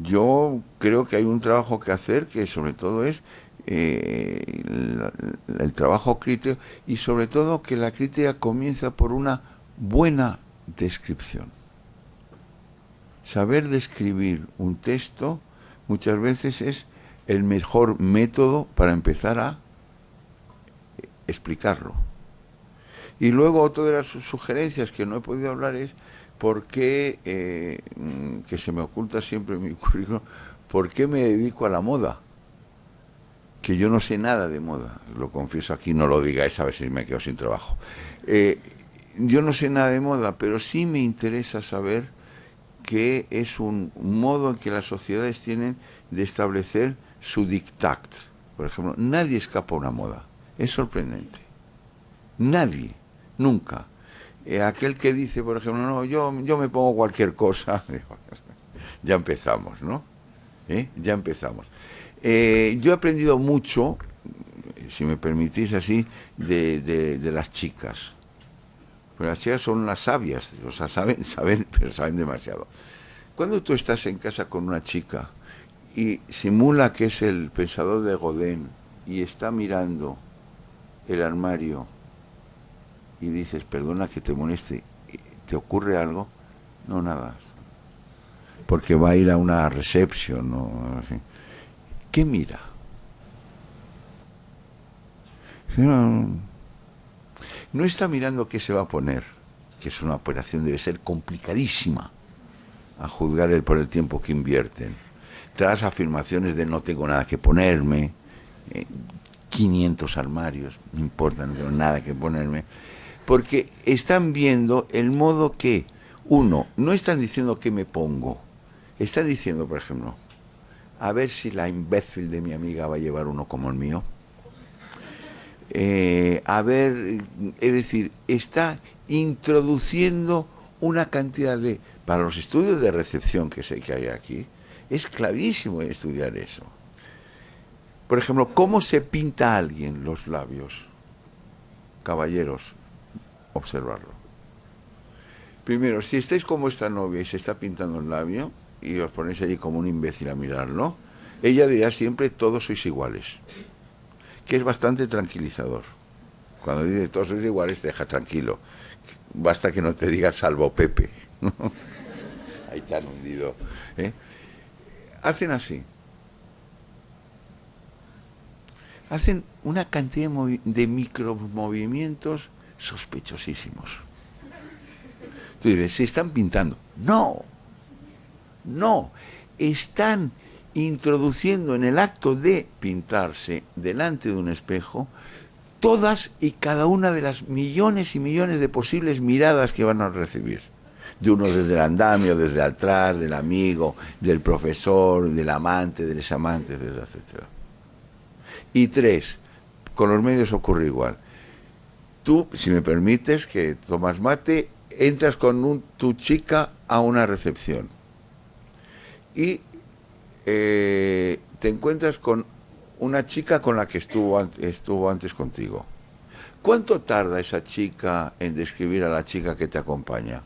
[SPEAKER 2] Yo creo que hay un trabajo que hacer, que sobre todo es el trabajo crítico, y sobre todo que la crítica comienza por una buena descripción. Saber describir un texto muchas veces es el mejor método para empezar a explicarlo. Y luego otra de las sugerencias que no he podido hablar es por qué, que se me oculta siempre en mi currículum, por qué me dedico a la moda. Que yo no sé nada de moda, lo confieso aquí, no lo digáis a ver si me quedo sin trabajo. Yo no sé nada de moda, pero sí me interesa saber que es un modo en que las sociedades tienen de establecer su dictat. Por ejemplo, nadie escapa a una moda. Es sorprendente. Nadie, nunca. Aquel que dice, por ejemplo, no, yo me pongo cualquier cosa, ya empezamos, ¿no? Ya empezamos. Yo he aprendido mucho, si me permitís así, de las chicas. Pero las chicas son las sabias, o sea, saben, pero saben demasiado. Cuando tú estás en casa con una chica y simula que es el pensador de Godin y está mirando el armario y dices, perdona que te moleste, ¿te ocurre algo? No, nada. Porque va a ir a una recepción, ¿no? ¿Qué mira? No está mirando qué se va a poner, que es una operación, debe ser complicadísima, a juzgar por el tiempo que invierten. Tras afirmaciones de no tengo nada que ponerme, 500 armarios, no importa, no tengo nada que ponerme, porque están viendo el modo que, uno, no están diciendo qué me pongo, están diciendo, por ejemplo, a ver si la imbécil de mi amiga va a llevar uno como el mío. A ver, es decir, está introduciendo una cantidad de... Para los estudios de recepción que sé que hay aquí, es clarísimo estudiar eso. Por ejemplo, ¿cómo se pinta a alguien los labios? Caballeros, observarlo. Primero, si estáis como esta novia y se está pintando el labio y os ponéis allí como un imbécil a mirarlo, ella dirá siempre todos sois iguales, que es bastante tranquilizador. Cuando dice todos sois iguales te deja tranquilo, basta que no te diga salvo Pepe, ¿no? Ahí te han hundido, ¿eh? Hacen así, hacen una cantidad de micromovimientos sospechosísimos. Tú dices, se están pintando. No, están introduciendo en el acto de pintarse delante de un espejo todas y cada una de las millones y millones de posibles miradas que van a recibir. De uno desde el andamio, desde atrás, del amigo, del profesor, del amante, del examante, etc. Y 3, con los medios ocurre igual. Tú, si me permites, que tomas mate, entras con tu chica a una recepción y te encuentras con una chica con la que estuvo antes contigo. ¿Cuánto tarda esa chica en describir a la chica que te acompaña?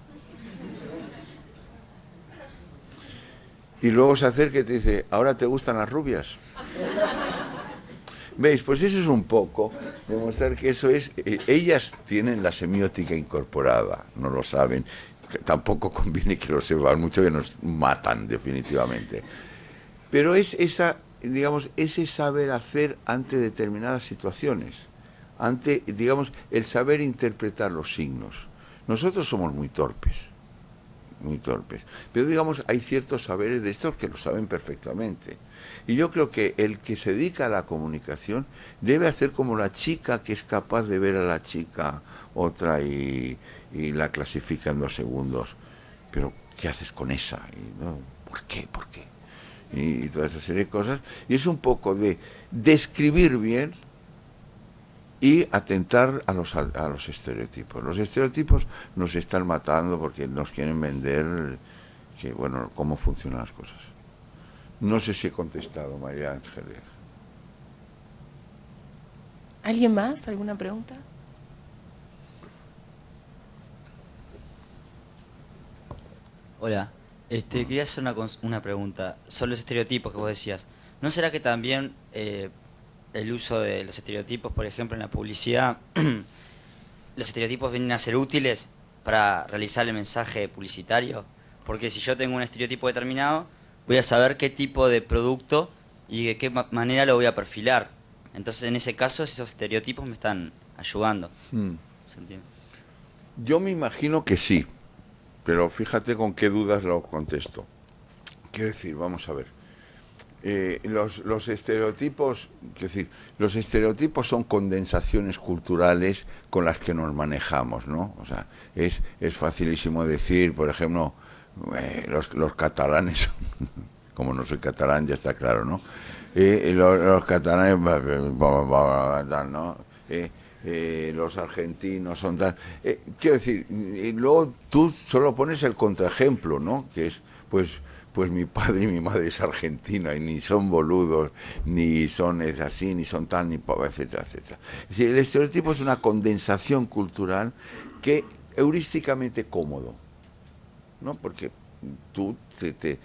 [SPEAKER 2] Y luego se acerca y te dice, ¿ahora te gustan las rubias? ¿Veis? Pues eso es un poco demostrar que eso es... ellas tienen la semiótica incorporada, no lo saben. Tampoco conviene que lo sepan mucho, que nos matan definitivamente. Pero es esa, digamos, ese saber hacer ante determinadas situaciones, ante, digamos, el saber interpretar los signos. Nosotros somos muy torpes, pero digamos, hay ciertos saberes de estos que lo saben perfectamente. Y yo creo que el que se dedica a la comunicación debe hacer como la chica que es capaz de ver a la chica otra y la clasifica en 2 segundos. Pero, ¿qué haces con esa? Y, ¿no? ¿Por qué? Y toda esa serie de cosas. Y es un poco de describir bien y atentar a los estereotipos. Los estereotipos nos están matando porque nos quieren vender que, bueno, cómo funcionan las cosas. No sé si he contestado, María Ángeles.
[SPEAKER 5] ¿Alguien más? ¿Alguna pregunta?
[SPEAKER 6] Hola, quería hacer una pregunta sobre los estereotipos que vos decías. ¿No será que también el uso de los estereotipos, por ejemplo, en la publicidad, los estereotipos vienen a ser útiles para realizar el mensaje publicitario? Porque si yo tengo un estereotipo determinado, voy a saber qué tipo de producto y de qué manera lo voy a perfilar. Entonces, en ese caso, esos estereotipos me están ayudando. ¿Se entiende?
[SPEAKER 2] Yo me imagino que sí, pero fíjate con qué dudas lo contesto. Quiero decir, vamos a ver. Los estereotipos, los estereotipos son condensaciones culturales con las que nos manejamos, ¿no? O sea, es facilísimo decir, por ejemplo, los catalanes, como no soy catalán, ya está claro, ¿no? Los catalanes, ¿no? Los argentinos son tal. Quiero decir, y luego tú solo pones el contraejemplo, ¿no? Que es, pues mi padre y mi madre es argentina y ni son boludos, ni son es así, ni son tal, ni etcétera, etcétera. Es decir, el estereotipo es una condensación cultural que heurísticamente cómodo, ¿no? Porque tú te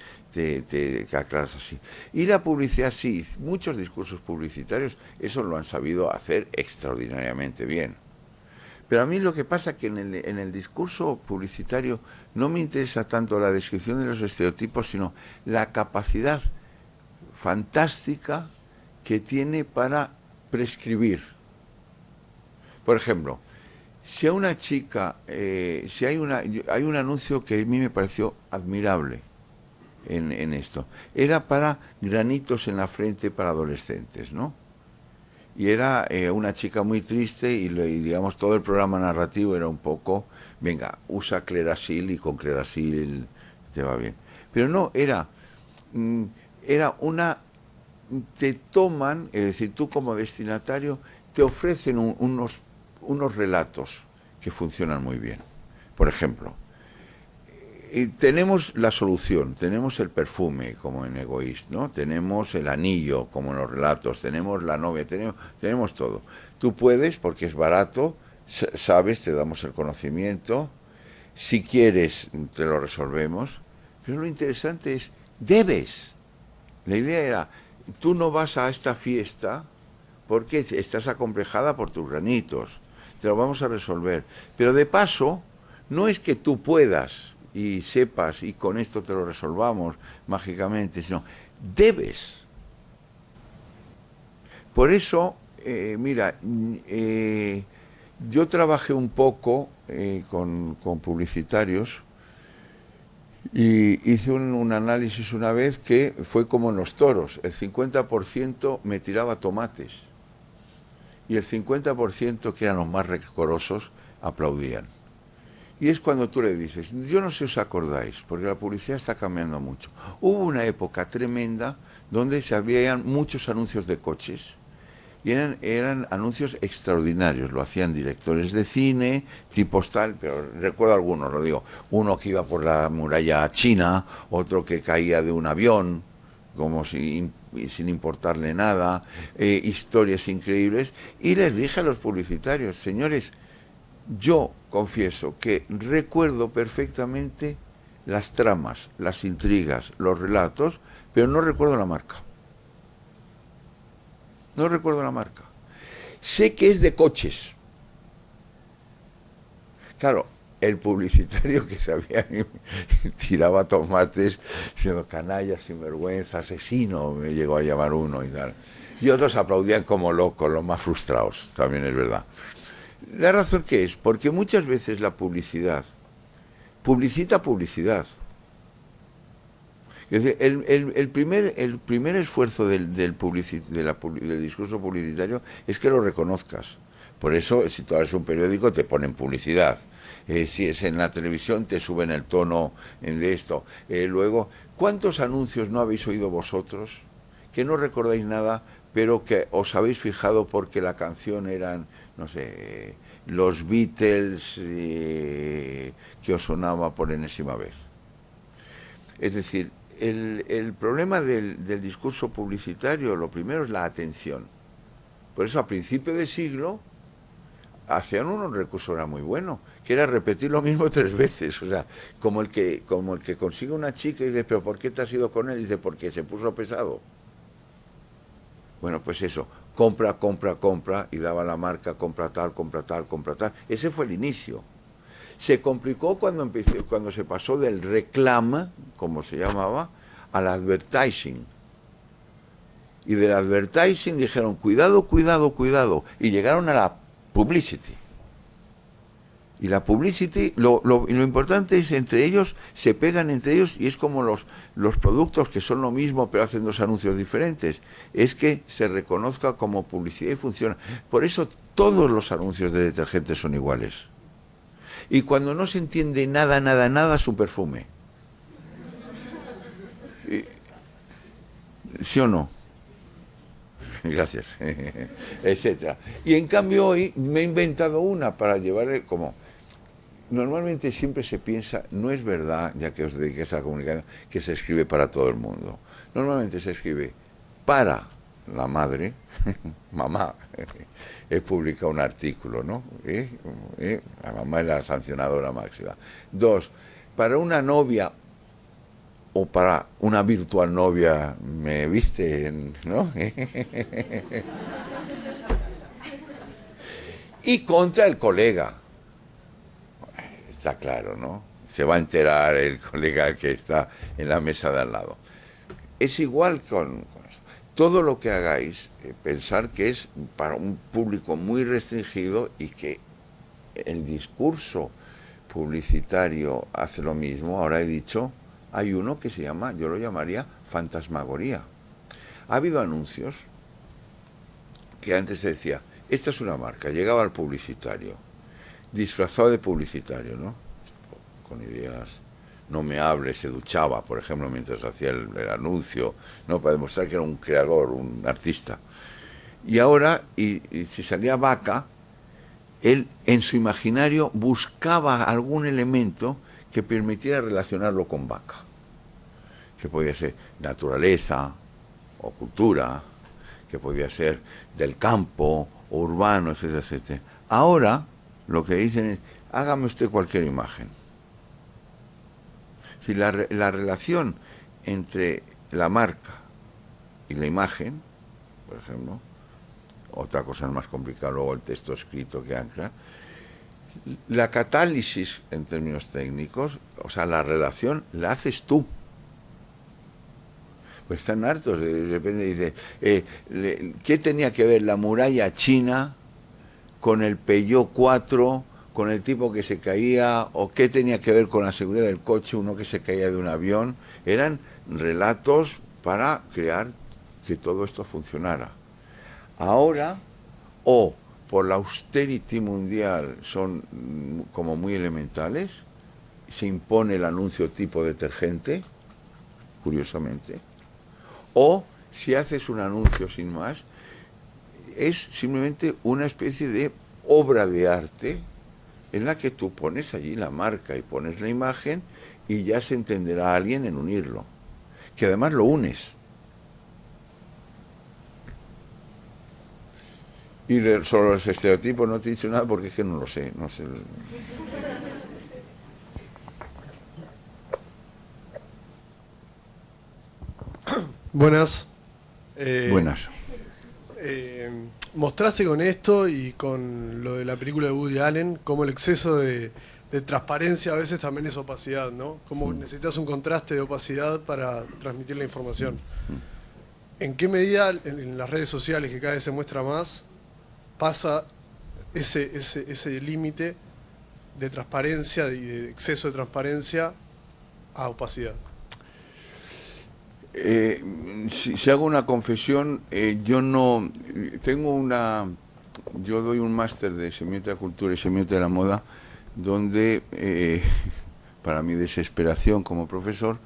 [SPEAKER 2] aclaras así. Y la publicidad sí, muchos discursos publicitarios eso lo han sabido hacer extraordinariamente bien. Pero a mí lo que pasa es que en el discurso publicitario no me interesa tanto la descripción de los estereotipos, sino la capacidad fantástica que tiene para prescribir. Por ejemplo, si a una chica, si hay un anuncio que a mí me pareció admirable en esto, era para granitos en la frente para adolescentes, ¿no? Y era una chica muy triste y digamos todo el programa narrativo era un poco, venga, usa Clerasil y con Clerasil te va bien. Pero no, era una, te toman, es decir, tú como destinatario, te ofrecen unos relatos que funcionan muy bien. Por ejemplo, tenemos la solución, tenemos el perfume como en Egoíst, ¿no? Tenemos el anillo como en los relatos, tenemos la novia, tenemos todo. Tú puedes, porque es barato, sabes, te damos el conocimiento, si quieres te lo resolvemos, pero lo interesante es, debes. La idea era, tú no vas a esta fiesta porque estás acomplejada por tus granitos, te lo vamos a resolver. Pero de paso, no es que tú puedas y sepas y con esto te lo resolvamos mágicamente, sino debes. Por eso, mira, yo trabajé un poco con publicitarios y hice un análisis una vez que fue como en los toros, el 50% me tiraba tomates y el 50%, que eran los más rencorosos, aplaudían. Y es cuando tú le dices, yo no sé si os acordáis, porque la publicidad está cambiando mucho. Hubo una época tremenda donde se habían muchos anuncios de coches, y eran anuncios extraordinarios, lo hacían directores de cine, tipos tal, pero recuerdo algunos, lo digo, uno que iba por la muralla china, otro que caía de un avión, como sin importarle nada, historias increíbles, y les dije a los publicitarios, señores, yo confieso que recuerdo perfectamente las tramas, las intrigas, los relatos, pero no recuerdo la marca. No recuerdo la marca. Sé que es de coches. Claro, el publicitario que sabía tiraba tomates diciendo canalla, sinvergüenza, asesino, me llegó a llamar uno y tal. Y otros aplaudían como locos, los más frustrados, también es verdad. La razón que es, porque muchas veces la publicidad publicita publicidad. Es decir, el primer esfuerzo del discurso publicitario es que lo reconozcas. Por eso, si tú abres un periódico, te ponen publicidad. Si es en la televisión, te suben el tono de esto. Luego, ¿cuántos anuncios no habéis oído vosotros que no recordáis nada, pero que os habéis fijado porque la canción eran, no sé, los Beatles que os sonaba por enésima vez? Es decir, el problema del discurso publicitario, lo primero es la atención. Por eso a principio de siglo hacían un recurso era muy bueno, que era repetir lo mismo 3 veces. O sea, como el que consigue una chica y dice, ¿pero por qué te has ido con él? Y dice, porque se puso pesado. Bueno, pues eso, compra, compra, compra, y daba la marca, compra tal, compra tal, compra tal. Ese fue el inicio. Se complicó cuando se pasó del reclama, como se llamaba, al advertising. Y del advertising dijeron, cuidado, cuidado, cuidado. Y llegaron a la publicity. Y la publicity, lo importante es entre ellos, se pegan entre ellos, y es como los productos que son lo mismo pero hacen 2 anuncios diferentes. Es que se reconozca como publicidad y funciona. Por eso todos los anuncios de detergentes son iguales. Y cuando no se entiende nada, nada, nada, su perfume. ¿Sí o no? Gracias. Etcétera. Y en cambio hoy me he inventado una para llevarle como... Normalmente siempre se piensa, no es verdad, ya que os dediquéis a la comunicación, que se escribe para todo el mundo. Normalmente se escribe para la madre, mamá, he publicado un artículo, ¿no? La mamá es la sancionadora máxima. 2, para una novia o para una virtual novia, me viste, ¿no? Y contra el colega. Está claro, ¿no? Se va a enterar el colega que está en la mesa de al lado. Es igual con esto. Todo lo que hagáis, pensar que es para un público muy restringido y que el discurso publicitario hace lo mismo. Ahora he dicho, hay uno que se llama, yo lo llamaría fantasmagoría. Ha habido anuncios que antes se decía, esta es una marca, llegaba al publicitario, disfrazado de publicitario, ¿no? Con ideas, no me hables, se duchaba, por ejemplo, mientras hacía el anuncio, ¿no? Para demostrar que era un creador, un artista. Y ahora, y si salía vaca, él en su imaginario buscaba algún elemento que permitiera relacionarlo con vaca, que podía ser naturaleza o cultura, que podía ser del campo o urbano, etcétera, etcétera. Ahora lo que dicen es, hágame usted cualquier imagen. Si la relación entre la marca y la imagen, por ejemplo, otra cosa es más complicada, luego el texto escrito que ancla, la catálisis en términos técnicos, o sea, la relación la haces tú. Pues están hartos, de repente dice, ¿qué tenía que ver la muralla china con el Peugeot 4, con el tipo que se caía, o qué tenía que ver con la seguridad del coche, uno que se caía de un avión? Eran relatos para crear que todo esto funcionara. Ahora, o por la austerity mundial son como muy elementales, se impone el anuncio tipo detergente, curiosamente, o si haces un anuncio sin más, es simplemente una especie de obra de arte en la que tú pones allí la marca y pones la imagen y ya se entenderá a alguien en unirlo, que además lo unes. Y sobre los estereotipos no te he dicho nada porque es que no lo sé, no sé.
[SPEAKER 7] Buenas.
[SPEAKER 2] Buenas.
[SPEAKER 7] Mostraste con esto y con lo de la película de Woody Allen cómo el exceso de transparencia a veces también es opacidad, ¿no? Como necesitas un contraste de opacidad para transmitir la información. ¿En qué medida en las redes sociales, que cada vez se muestra más, pasa ese límite de transparencia y de exceso de transparencia a opacidad?
[SPEAKER 2] Si hago una confesión, yo no tengo yo doy un máster de semiótica de la cultura y semiótica de la moda, donde para mi desesperación como profesor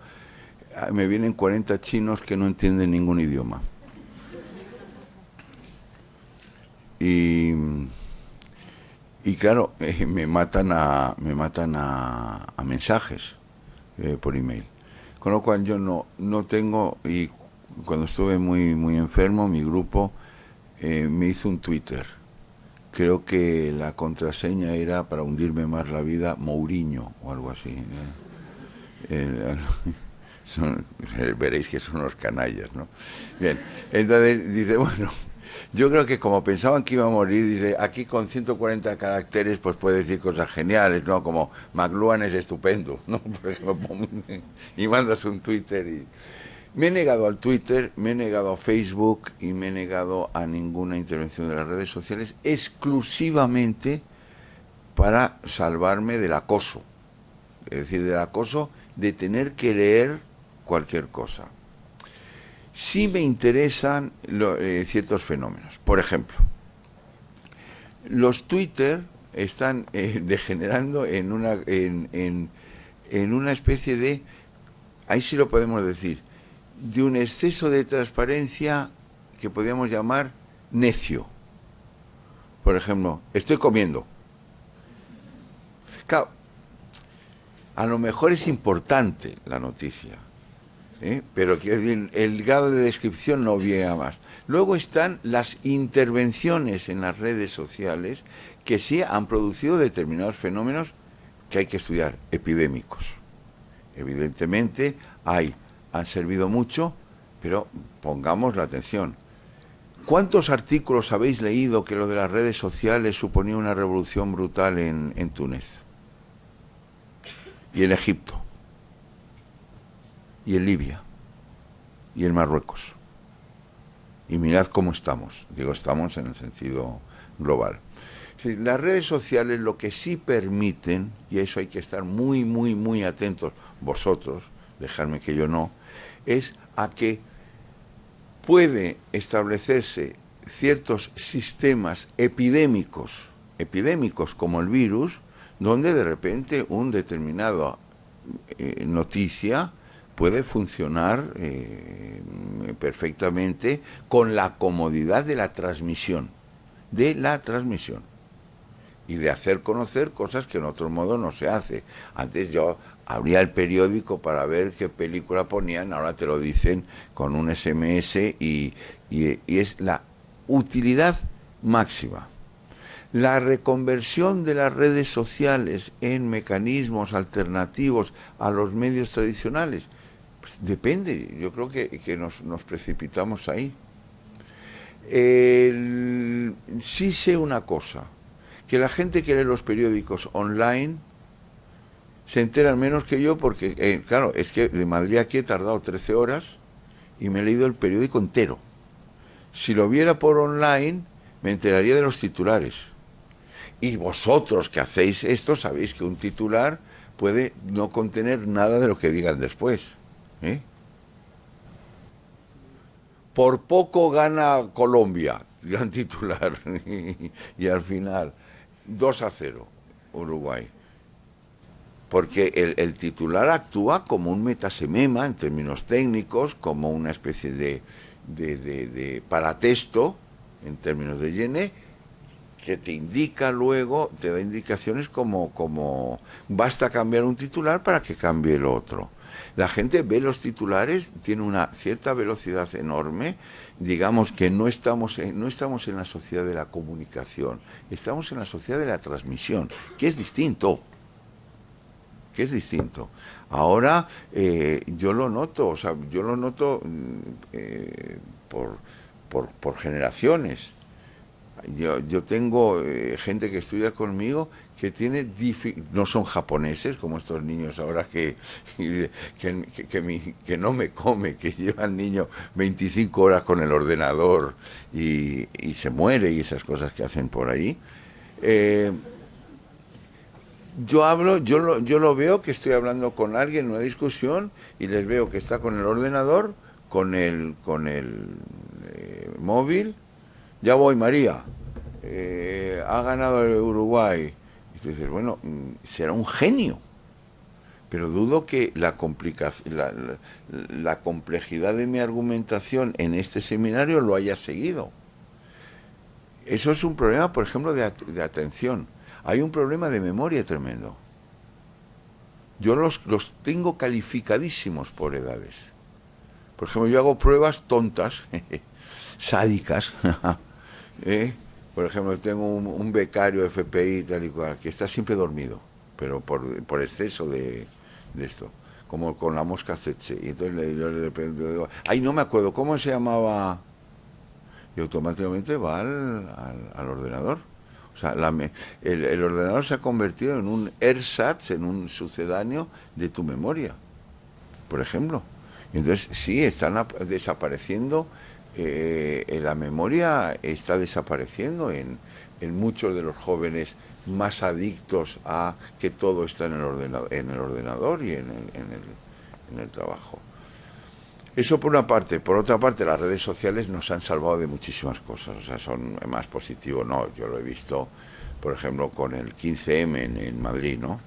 [SPEAKER 2] me vienen 40 chinos que no entienden ningún idioma y claro, me matan a mensajes por email. Con lo cual yo no tengo, y cuando estuve muy enfermo, mi grupo me hizo un Twitter. Creo que la contraseña era, para hundirme más la vida, Mourinho o algo así. Veréis que son unos canallas, ¿no? Bien, entonces dice, bueno, yo creo que como pensaban que iba a morir, dice, aquí con 140 caracteres pues puede decir cosas geniales, ¿no? Como McLuhan es estupendo, ¿no? Por ejemplo, y mandas un Twitter y... Me he negado al Twitter, me he negado a Facebook y me he negado a ninguna intervención de las redes sociales exclusivamente para salvarme del acoso. Es decir, del acoso de tener que leer cualquier cosa. Sí me interesan ciertos fenómenos. Por ejemplo, los Twitter están degenerando en una especie de, ahí sí lo podemos decir, de un exceso de transparencia que podríamos llamar necio. Por ejemplo, estoy comiendo. Claro, a lo mejor es importante la noticia, pero quiero decir, el grado de descripción no llega más. Luego están las intervenciones en las redes sociales que sí han producido determinados fenómenos que hay que estudiar, epidémicos. Evidentemente han servido mucho, pero pongamos la atención. ¿Cuántos artículos habéis leído que lo de las redes sociales suponía una revolución brutal en Túnez? Y en Egipto, y en Libia, y en Marruecos. Y mirad cómo estamos. Digo, estamos en el sentido global. Es decir, las redes sociales lo que sí permiten, y a eso hay que estar muy atentos, vosotros, dejadme que yo no, es a que puede establecerse ciertos sistemas epidémicos como el virus, donde de repente un determinado noticia puede funcionar perfectamente con la comodidad de la transmisión, y de hacer conocer cosas que en otro modo no se hace. Antes yo abría el periódico para ver qué película ponían, ahora te lo dicen con un SMS y es la utilidad máxima. La reconversión de las redes sociales en mecanismos alternativos a los medios tradicionales, pues depende, yo creo que nos precipitamos ahí. Sí sé una cosa, que la gente que lee los periódicos online se enteran menos que yo porque, claro, es que de Madrid aquí he tardado 13 horas y me he leído el periódico entero. Si lo viera por online, me enteraría de los titulares. Y vosotros que hacéis esto, sabéis que un titular puede no contener nada de lo que digan después. por poco gana Colombia, gran titular, y al final 2-0 Uruguay. Porque el titular actúa como un metasemema en términos técnicos, como una especie de paratexto en términos de Gené, que te indica luego, te da indicaciones como basta cambiar un titular para que cambie el otro. La gente ve los titulares, tiene una cierta velocidad enorme, digamos que no estamos en la sociedad de la comunicación, estamos en la sociedad de la transmisión, que es distinto. Ahora yo lo noto, o sea, por generaciones. Yo tengo gente que estudia conmigo que tiene no son japoneses como estos niños ahora que no me come, que llevan niños 25 horas con el ordenador y se muere y esas cosas que hacen por ahí. Yo lo veo que estoy hablando con alguien en una discusión y les veo que está con el ordenador, con el móvil. Ya voy, María. Ha ganado el Uruguay. Y tú dices, bueno, será un genio. Pero dudo que la complejidad de mi argumentación en este seminario lo haya seguido. Eso es un problema, por ejemplo, de atención. Hay un problema de memoria tremendo. Yo los tengo calificadísimos por edades. Por ejemplo, yo hago pruebas tontas, sádicas. Por ejemplo, tengo un becario FPI tal y cual, que está siempre dormido, pero por exceso de esto, como con la mosca tsetse. Y entonces yo de repente digo, ay, no me acuerdo, ¿cómo se llamaba? Y automáticamente va al ordenador. O sea, el ordenador se ha convertido en un ersatz, en un sucedáneo de tu memoria, por ejemplo. Y entonces, sí, están desapareciendo, la memoria está desapareciendo en muchos de los jóvenes más adictos a que todo está en el ordenador y en el trabajo. Eso por una parte. Por otra parte, las redes sociales nos han salvado de muchísimas cosas. O sea, son más positivos. No, yo lo he visto, por ejemplo, con el 15M en Madrid, ¿no?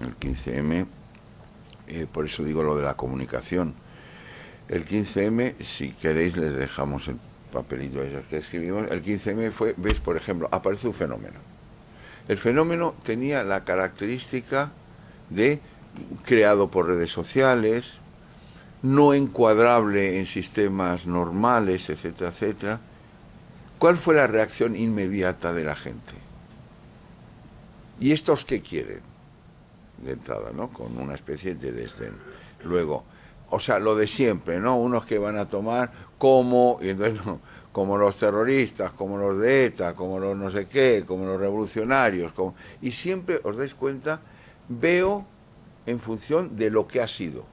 [SPEAKER 2] El 15M, por eso digo lo de la comunicación. El 15M, si queréis, les dejamos el papelito esos que escribimos. El 15M fue, ves, por ejemplo, aparece un fenómeno. El fenómeno tenía la característica de creado por redes sociales, no encuadrable en sistemas normales, etcétera, etcétera. ¿Cuál fue la reacción inmediata de la gente? ¿Y estos qué quieren? De entrada, ¿no? Con una especie de desdén. Luego, o sea, lo de siempre, ¿no? Unos que van a tomar como, y entonces, no, como los terroristas, como los de ETA, como los no sé qué, como los revolucionarios, y siempre, os dais cuenta, veo en función de lo que ha sido.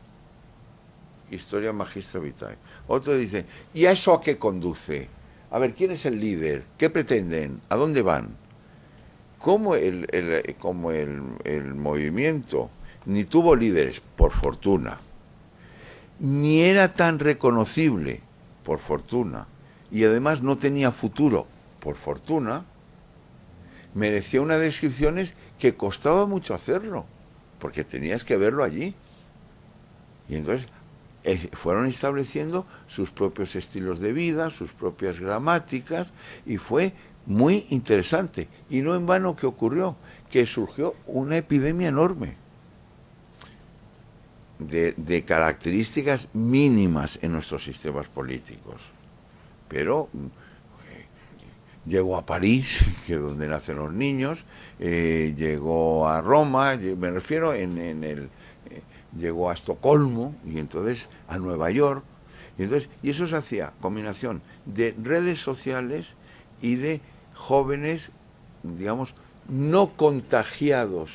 [SPEAKER 2] Historia magistra vitae. Otro dice, ¿y a eso a qué conduce? A ver, ¿quién es el líder? ¿Qué pretenden? ¿A dónde van? Como el movimiento ni tuvo líderes, por fortuna, ni era tan reconocible, por fortuna, y además no tenía futuro, por fortuna, merecía unas descripciones que costaba mucho hacerlo, porque tenías que verlo allí. Y entonces fueron estableciendo sus propios estilos de vida, sus propias gramáticas, y fue muy interesante. Y no en vano que ocurrió, que surgió una epidemia enorme de características mínimas en nuestros sistemas políticos. Pero llegó a París, que es donde nacen los niños, llegó a Roma, me refiero llegó a Estocolmo y entonces a Nueva York, y eso se hacía combinación de redes sociales y de jóvenes, digamos, no contagiados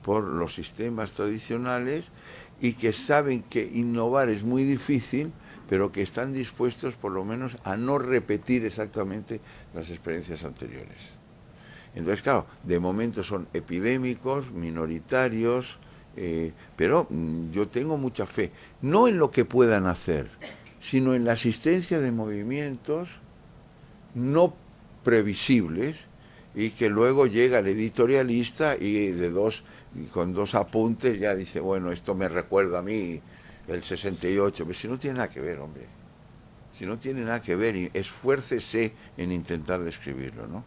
[SPEAKER 2] por los sistemas tradicionales y que saben que innovar es muy difícil, pero que están dispuestos por lo menos a no repetir exactamente las experiencias anteriores. Entonces, claro, de momento son epidémicos, minoritarios, pero yo tengo mucha fe, no en lo que puedan hacer, sino en la asistencia de movimientos no previsibles, y que luego llega el editorialista y con dos apuntes ya dice, bueno, esto me recuerda a mí el 68, pero si no tiene nada que ver, hombre, si no tiene nada que ver, esfuércese en intentar describirlo, ¿no?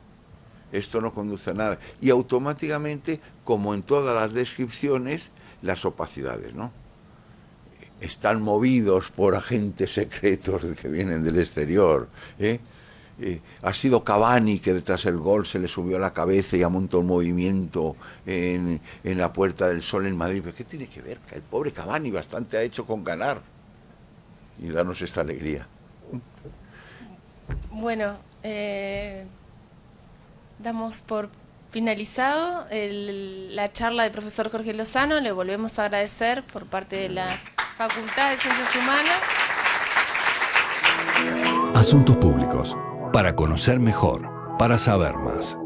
[SPEAKER 2] Esto no conduce a nada. Y automáticamente, como en todas las descripciones, las opacidades, ¿no? Están movidos por agentes secretos que vienen del exterior, ¿eh? Ha sido Cavani que detrás del gol se le subió a la cabeza y montó un movimiento en la Puerta del Sol en Madrid. ¿Pero qué tiene que ver? El pobre Cavani bastante ha hecho con ganar y darnos esta alegría.
[SPEAKER 5] Bueno, damos por finalizado la charla del profesor Jorge Lozano. Le volvemos a agradecer por parte de la Facultad de Ciencias Humanas.
[SPEAKER 8] Asuntos Públicos, para conocer mejor, para saber más.